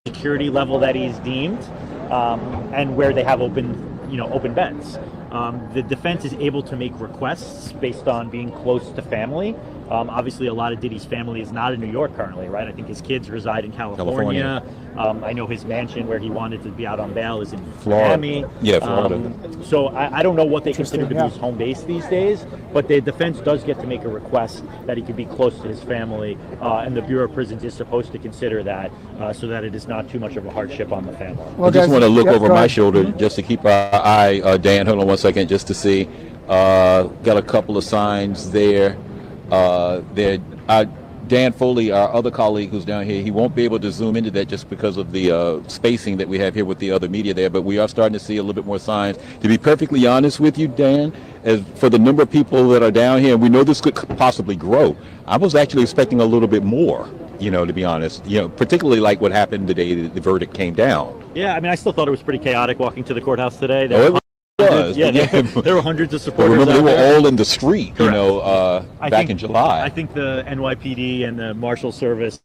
security level that he's deemed, and where they have open beds. The defense is able to make requests based on being close to family. Obviously, a lot of Diddy's family is not in New York currently, right? I think his kids reside in California. I know his mansion where he wanted to be out on bail is in Miami. Yeah, Florida. So I don't know what they consider to be his home base these days, but the defense does get to make a request that he could be close to his family, and the Bureau of Prisons is supposed to consider that so that it is not too much of a hardship on the family. Well, I just want to look over my shoulder just to keep our eye, Dan, hold on one second, just to see. Got a couple of signs there. Dan Foley, our other colleague who's down here, he won't be able to zoom into that just because of the spacing that we have here with the other media there, but we are starting to see a little bit more signs. To be perfectly honest with you, Dan, as for the number of people that are down here, and we know this could possibly grow, I was actually expecting a little bit more, to be honest, particularly like what happened the day the verdict came down. Yeah, I mean, I still thought it was pretty chaotic walking to the courthouse today. There were hundreds of supporters. Remember, they were there. all in the street, back in July. I think the NYPD and the Marshal Service,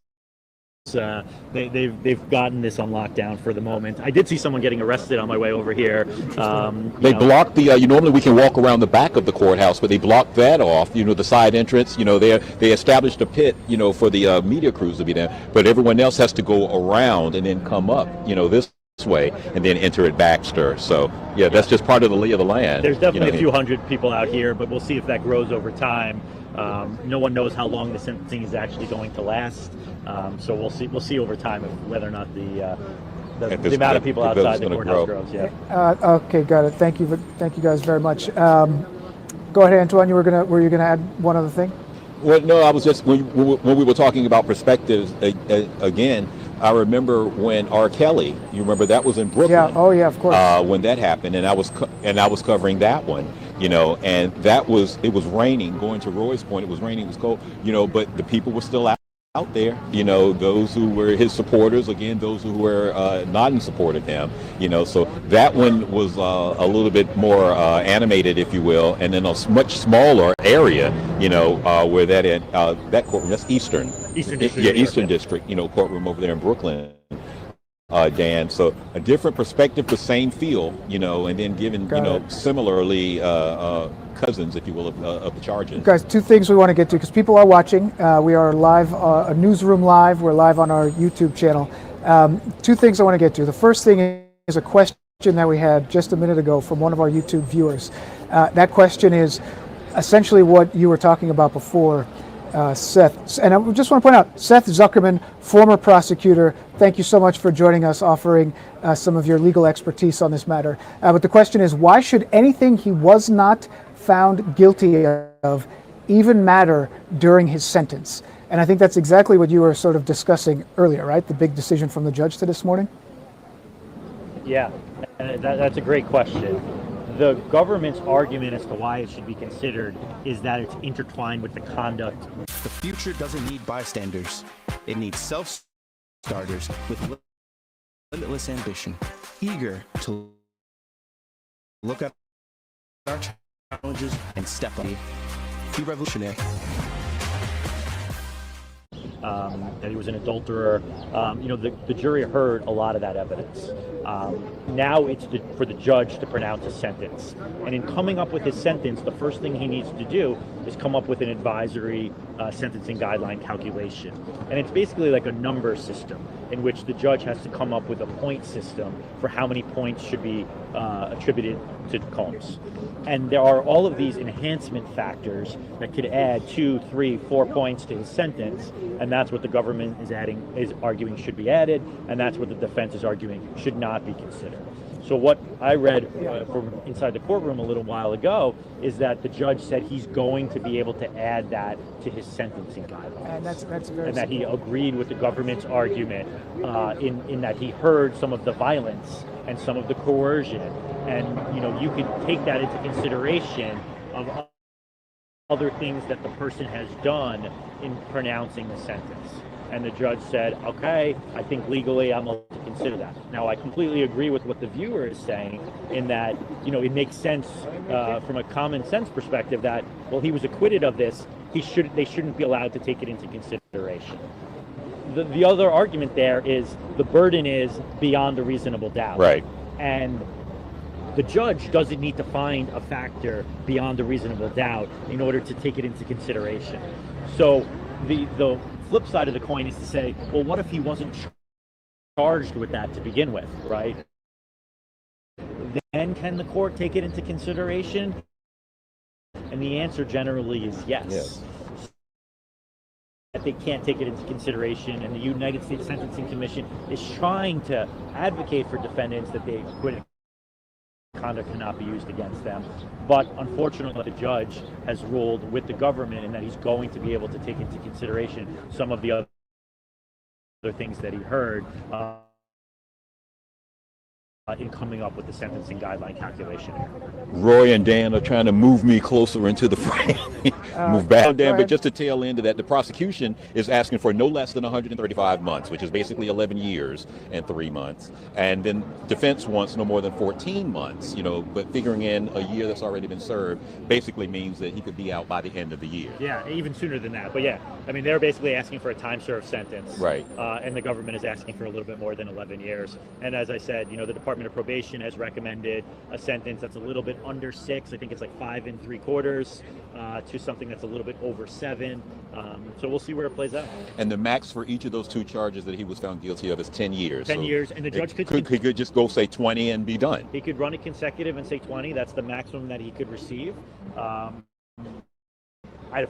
they've gotten this on lockdown for the moment. I did see someone getting arrested on my way over here. They blocked the. Normally we can walk around the back of the courthouse, but they blocked that off. The side entrance. They established a pit. For the media crews to be there, but everyone else has to go around and then come up. This way and then enter at Baxter. So that's just part of the lay of the land. There's definitely a few hundred people out here, but we'll see if that grows over time. No one knows how long the sentencing is actually going to last. So we'll see over time whether or not the amount of people outside the courthouse grows. Okay, got it. Thank you guys very much. Go ahead, Antoine. Were you gonna add one other thing? Well, no, I was just when we were talking about perspectives again. I remember when R. Kelly, you remember that was in Brooklyn. Yeah. Oh, yeah, of course. When that happened, and I was covering that one, and it was raining. Going to Roy's point, it was raining, it was cold, but the people were still out there. Those who were his supporters, again, those who were not in support of him. So that one was a little bit more animated, if you will, and in a much smaller area, where that courtroom, that's Eastern District. Yeah, Eastern District, courtroom over there in Brooklyn. Dan, so a different perspective, the same feel, and then given, similarly cousins, if you will, of the charges. Guys, two things we want to get to because people are watching. We are live, a newsroom live. We're live on our YouTube channel. Two things I want to get to. The first thing is a question that we had just a minute ago from one of our YouTube viewers. That question is essentially what you were talking about before, Seth. And I just want to point out, Seth Zuckerman, former prosecutor, thank you so much for joining us, offering some of your legal expertise on this matter. But the question is, why should anything he was not found guilty of even matter during his sentence? And I think that's exactly what you were sort of discussing earlier, right? The big decision from the judge to this morning? Yeah, that's a great question. The government's argument as to why it should be considered is that it's intertwined with the conduct. The future doesn't need bystanders. It needs self-starters with limitless ambition, eager to look at our challenges and step up. Be revolutionary. That he was an adulterer. The jury heard a lot of that evidence. Now it's for the judge to pronounce a sentence. And in coming up with his sentence, the first thing he needs to do is come up with an advisory sentencing guideline calculation. And it's basically like a number system in which the judge has to come up with a point system for how many points should be attributed to Combs. And there are all of these enhancement factors that could add 2, 3, 4 points to his sentence, and that's what the government is arguing should be added, and that's what the defense is arguing should not be considered. So what I read from inside the courtroom a little while ago is that the judge said he's going to be able to add that to his sentencing guidelines. And that's very and that he agreed with the government's argument in that he heard some of the violence and some of the coercion. And, you could take that into consideration of other things that the person has done in pronouncing the sentence. And the judge said, okay, I think legally I'm able to consider that. Now, I completely agree with what the viewer is saying in that, it makes sense from a common sense perspective that, well, he was acquitted of this. They shouldn't be allowed to take it into consideration. The other argument there is the burden is beyond a reasonable doubt. Right. And the judge doesn't need to find a factor beyond a reasonable doubt in order to take it into consideration. So the flip side of the coin is to say, well, what if he wasn't charged with that to begin with, right? Then can the court take it into consideration? And the answer generally is yes. That they can't take it into consideration, and the United States Sentencing Commission is trying to advocate for defendants that they acquit conduct cannot be used against them. But unfortunately, the judge has ruled with the government in that he's going to be able to take into consideration some of the other things that he heard in coming up with the sentencing guideline calculation. Roy and Dan are trying to move me closer into the frame. Move back, Dan, but just to tail into that, the prosecution is asking for no less than 135 months, which is basically 11 years and 3 months. And then defense wants no more than 14 months, but figuring in a year that's already been served basically means that he could be out by the end of the year. Yeah, even sooner than that. But yeah, I mean, they're basically asking for a time-served sentence. Right. And the government is asking for a little bit more than 11 years. And as I said, the Department of Probation has recommended a sentence that's a little bit under 6. I think it's like 5 3/4 to something that's a little bit over 7. So we'll see where it plays out. And the max for each of those 2 charges that he was found guilty of is 10 years. 10 years, and the judge he could just go say 20 and be done. He could run it consecutive and say 20. That's the maximum that he could receive. I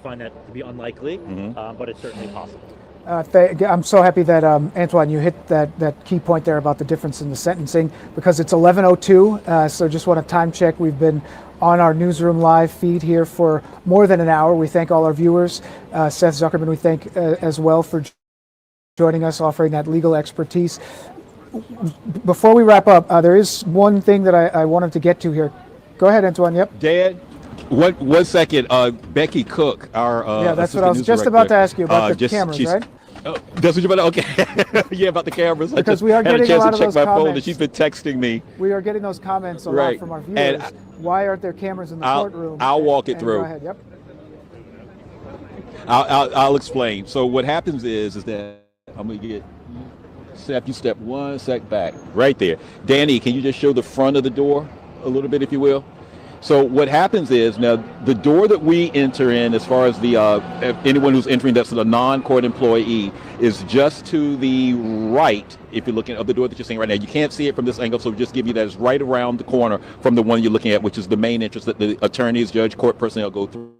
find that to be unlikely, but it's certainly possible. I'm so happy that Antoine, you hit that key point there about the difference in the sentencing, because it's 11:02. So just want to time check. We've been on our Newsroom Live feed here for more than an hour. We thank all our viewers. Seth Zuckerman, we thank as well for joining us, offering that legal expertise. Before we wrap up, there is one thing that I wanted to get to here. Go ahead, Antoine. Yep. Dad, one second. Becky Cook, our yeah, that's what I was just about to ask you about the cameras, right? That's what you're about. Okay, yeah, about the cameras. Because we are getting had a chance a lot to of check those my comments. phone, and she's been texting me. We are getting those comments a lot from our viewers. And why aren't there cameras in the courtroom? I'll walk it through. Go ahead. Yep. I'll explain. So what happens is that I'm gonna get. Seth, you step 1 sec back, right there. Danny, can you just show the front of the door a little bit, if you will? So what happens is, now the door that we enter in, as far as the anyone who's entering that's a non-court employee, is just to the right. If you're looking at the door that you're seeing right now, you can't see it from this angle, so just give you that it's right around the corner from the one you're looking at, which is the main entrance that the attorneys, judge, court personnel go through.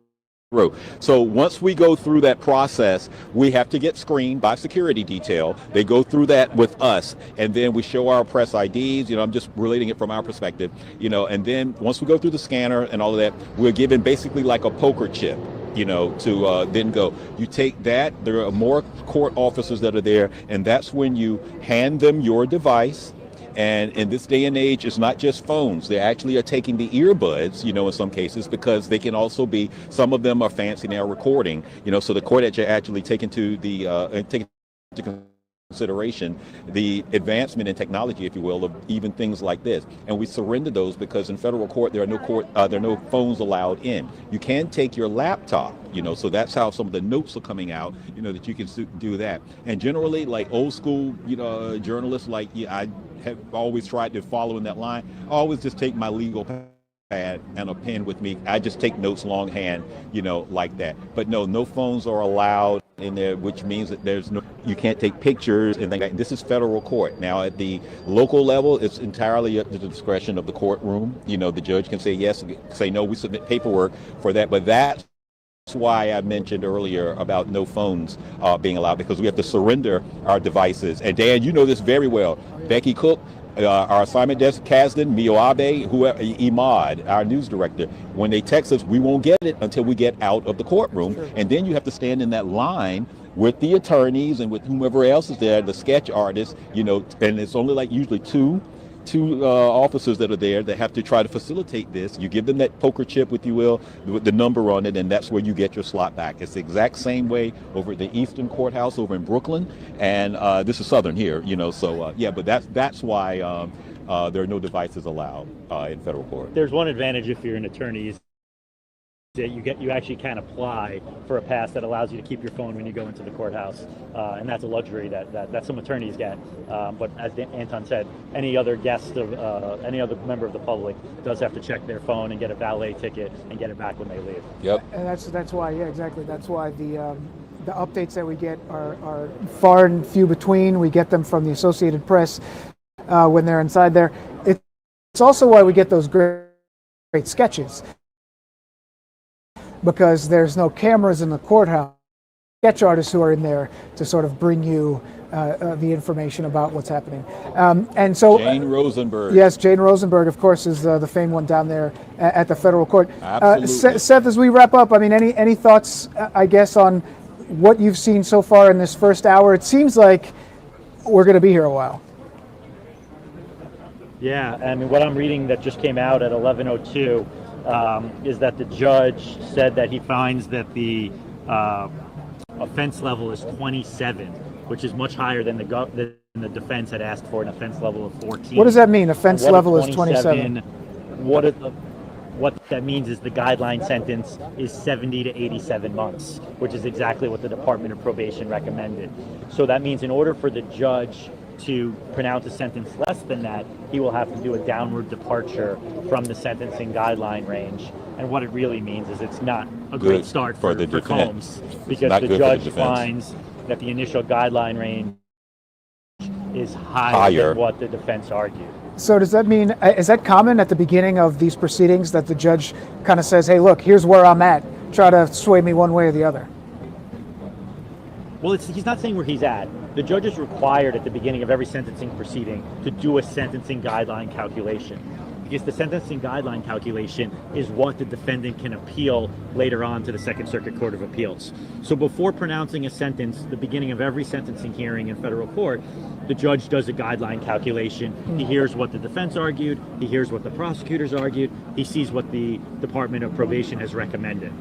So once we go through that process, we have to get screened by security detail. They go through that with us, and then we show our press IDs. I'm just relating it from our perspective, and then once we go through the scanner and all of that, we're given basically like a poker chip, to then go. You take that, there are more court officers that are there, and that's when you hand them your device. And in this day and age, it's not just phones. They actually are taking the earbuds, in some cases, because they can also be, some of them are fancy now recording, so the court actually taken to the, taken into consideration the advancement in technology, if you will, of even things like this. And we surrender those because in federal court, there are no phones allowed in. You can take your laptop, so that's how some of the notes are coming out, that you can do that. And generally, like old school, journalists, like I have always tried to follow in that line. I always just take my legal pad and a pen with me. I just take notes longhand, like that. But no phones are allowed in there, which means that you can't take pictures and things like that. This is federal court. Now at the local level, it's entirely up to the discretion of the courtroom. The judge can say yes, say no. We submit paperwork for that, but that's why I mentioned earlier about no phones being allowed, because we have to surrender our devices. And Dan, you know this very well. Becky Cook, our assignment desk, Kasdan, Mioabe, whoever, Imad, our news director, when they text us, we won't get it until we get out of the courtroom. Sure. And then you have to stand in that line with the attorneys and with whomever else is there, the sketch artists, and it's only like usually two officers that are there that have to try to facilitate this. You give them that poker chip, if you will, with the number on it, and that's where you get your slot back. It's the exact same way over at the Eastern Courthouse over in Brooklyn, and this is Southern here, so yeah, but that's why there are no devices allowed in federal court. There's one advantage if you're an attorney, is that you actually can apply for a pass that allows you to keep your phone when you go into the courthouse, and that's a luxury that some attorneys get. But as Anton said, any other guest of any other member of the public does have to check their phone and get a valet ticket and get it back when they leave. Yep. And that's why, yeah, exactly. That's why the updates that we get are far and few between. We get them from the Associated Press when they're inside there. It's also why we get those great sketches, because there's no cameras in the courthouse. sketch artists who are in there to sort of bring you the information about what's happening. And so Jane Rosenberg. Yes, Jane Rosenberg, of course, is the famed one down there at the federal court. Absolutely. Seth, as we wrap up, I mean, any thoughts, I guess, on what you've seen so far in this first hour? It seems like we're going to be here a while. Yeah, I mean, what I'm reading that just came out at 11:02 is that the judge said that he finds that the offense level is 27, which is much higher than the defense had asked for, an offense level of 14. What does that mean? Offense level is 27. What that means is the guideline sentence is 70 to 87 months, which is exactly what the Department of Probation recommended. So that means in order for the judge to pronounce a sentence less than that, he will have to do a downward departure from the sentencing guideline range. And what it really means is it's not a great start for Combs, because the judge finds that the initial guideline range is higher than what the defense argued. So does that mean, is that common at the beginning of these proceedings that the judge kind of says, hey, look, here's where I'm at, try to sway me one way or the other? Well, he's not saying where he's at. The judge is required at the beginning of every sentencing proceeding to do a sentencing guideline calculation, because the sentencing guideline calculation is what the defendant can appeal later on to the Second Circuit Court of Appeals. So before pronouncing a sentence, the beginning of every sentencing hearing in federal court, the judge does a guideline calculation. He hears what the defense argued, he hears what the prosecutors argued, he sees what the Department of Probation has recommended.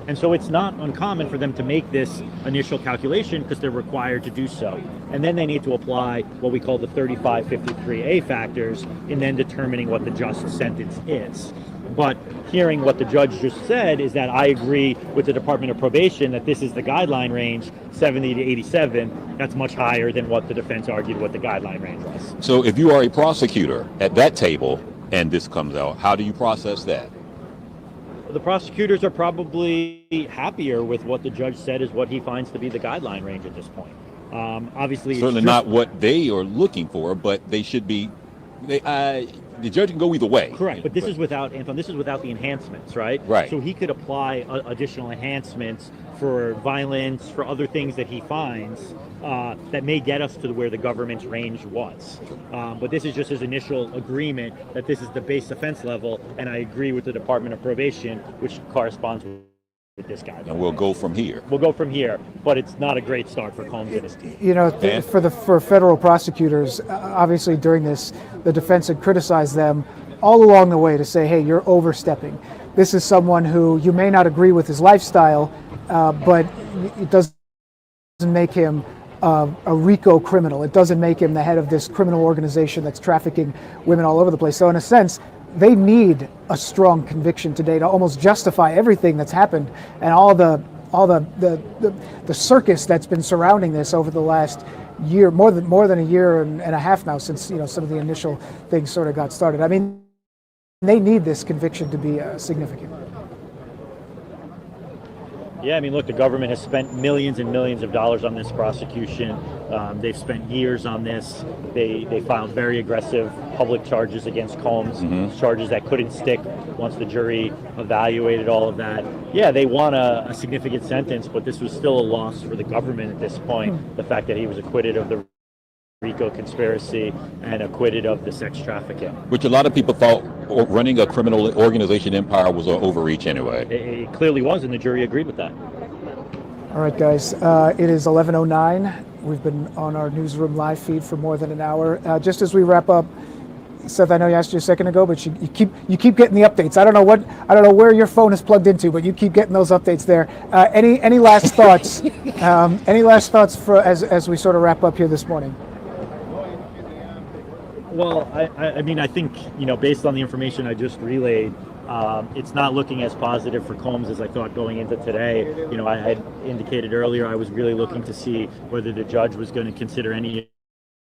And so it's not uncommon for them to make this initial calculation because they're required to do so. And then they need to apply what we call the 3553A factors in then determining what the just sentence is. But hearing what the judge just said is that I agree with the Department of Probation that this is the guideline range, 70 to 87. That's much higher than what the defense argued what the guideline range was. So if you are a prosecutor at that table and this comes out, how do you process that? The prosecutors are probably happier with what the judge said is what he finds to be the guideline range at this point. Obviously, certainly not what they are looking for, but they should be. The judge can go either way. Correct, but this is without, Anton, this is without the enhancements, right? Right. So he could apply additional enhancements for violence, for other things that he finds that may get us to where the government's range was. But this is just his initial agreement that this is the base offense level, and I agree with the Department of Probation, which corresponds with this guy. And we'll go from here. We'll go from here, but it's not a great start for Combs and his team. You know, for federal prosecutors, obviously during this, the defense had criticized them all along the way to say, hey, you're overstepping. This is someone who you may not agree with his lifestyle, but it doesn't make him a RICO criminal. It doesn't make him the head of this criminal organization that's trafficking women all over the place. So in a sense, they need a strong conviction today to almost justify everything that's happened and all the circus that's been surrounding this over the last year, more than a year and a half now, since some of the initial things sort of got started. I mean, they need this conviction to be significant. Yeah, I mean, look, the government has spent millions and millions of dollars on this prosecution. They've spent years on this. They filed very aggressive public charges against Combs, charges that couldn't stick once the jury evaluated all of that. Yeah, they want a significant sentence, but this was still a loss for the government at this point. The fact that he was acquitted of the RICO conspiracy and acquitted of the sex trafficking. Which a lot of people thought running a criminal organization empire was an overreach anyway. It clearly was, and the jury agreed with that. All right, guys, it is 11:09. We've been on our newsroom live feed for more than an hour. Just as we wrap up, Seth, I know you asked you a second ago, but you keep getting the updates. I don't know where your phone is plugged into, but you keep getting those updates there. Any last thoughts? Any last thoughts for as we sort of wrap up here this morning? Well, I mean, I think, based on the information I just relayed, it's not looking as positive for Combs as I thought going into today. I had indicated earlier I was really looking to see whether the judge was going to consider any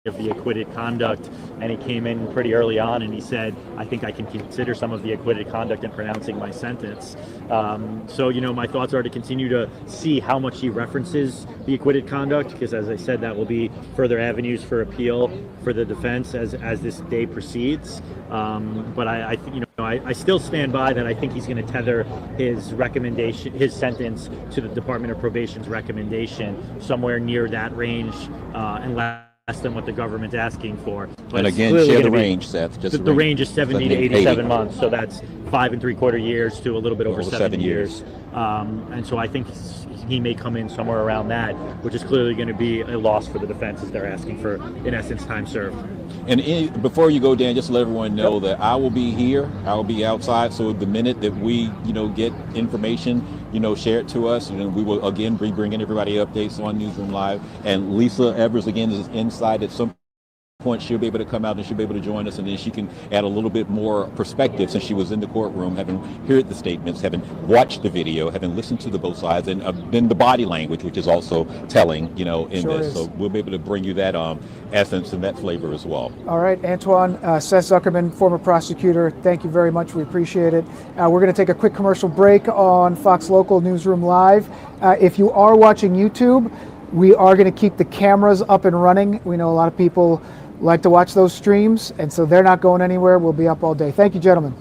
of the acquitted conduct, and he came in pretty early on and he said, I think I can consider some of the acquitted conduct in pronouncing my sentence. So, my thoughts are to continue to see how much he references the acquitted conduct, because as I said, that will be further avenues for appeal for the defense as this day proceeds. But I still stand by that. I think he's going to tether his recommendation, his sentence, to the Department of Probation's recommendation somewhere near that range, and less than what the government's asking for. But and again, share the range, Seth. Just the range is 70 to 87 months, so that's 5 3/4 years to a little bit over 7 years. And so I think he may come in somewhere around that, which is clearly going to be a loss for the defense, as they're asking for, in essence, time served. And before you go, Dan, just to let everyone know that I will be here. I will be outside. So the minute that we, get information, share it to us. We will again be bringing everybody updates on Newsroom Live. And Lisa Evers again is inside at some point. She'll be able to come out and she'll be able to join us, and then she can add a little bit more perspective, since she was in the courtroom, having heard the statements, having watched the video, having listened to the both sides, and then the body language, which is also telling, in sure this. Is. So we'll be able to bring you that essence and that flavor as well. All right, Antoine, Seth Zuckerman, former prosecutor, thank you very much. We appreciate it. We're going to take a quick commercial break on Fox Local Newsroom Live. If you are watching YouTube, we are going to keep the cameras up and running. We know a lot of people like to watch those streams, and so they're not going anywhere. We'll be up all day. Thank you, gentlemen.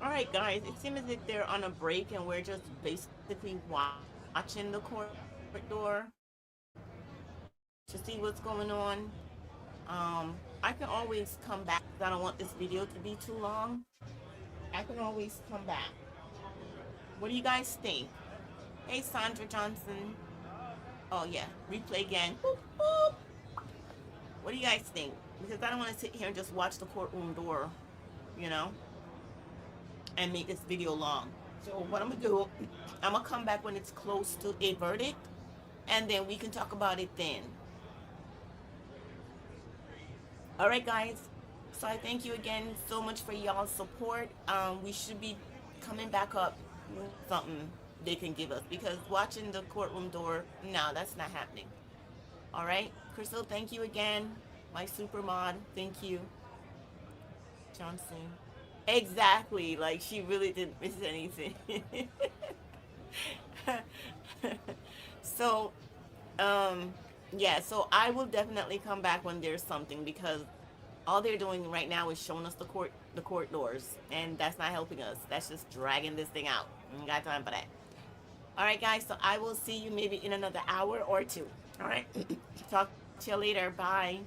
All right, guys, it seems as if they're on a break and we're just basically watching the court door. to see what's going on. I can always come back. I don't want this video to be too long. I can always come back. What do you guys think? Hey, Sandra Johnson. Oh, yeah. Replay again. Boop, boop. What do you guys think? Because I don't want to sit here and just watch the courtroom door, you know, and make this video long. So what I'm going to do, I'm going to come back when it's close to a verdict, and then we can talk about it then. All right, guys. So I thank you again so much for y'all's support. We should be coming back up with something they can give us, because watching the courtroom door, no, that's not happening. All right, Crystal, thank you again. My super mod, thank you. Johnson. Exactly, like she really didn't miss anything. So, yeah, so I will definitely come back when there's something, because all they're doing right now is showing us the court doors, and that's not helping us. That's just dragging this thing out. We ain't got time for that. All right, guys, so I will see you maybe in another hour or two. All right, talk to you later. Bye.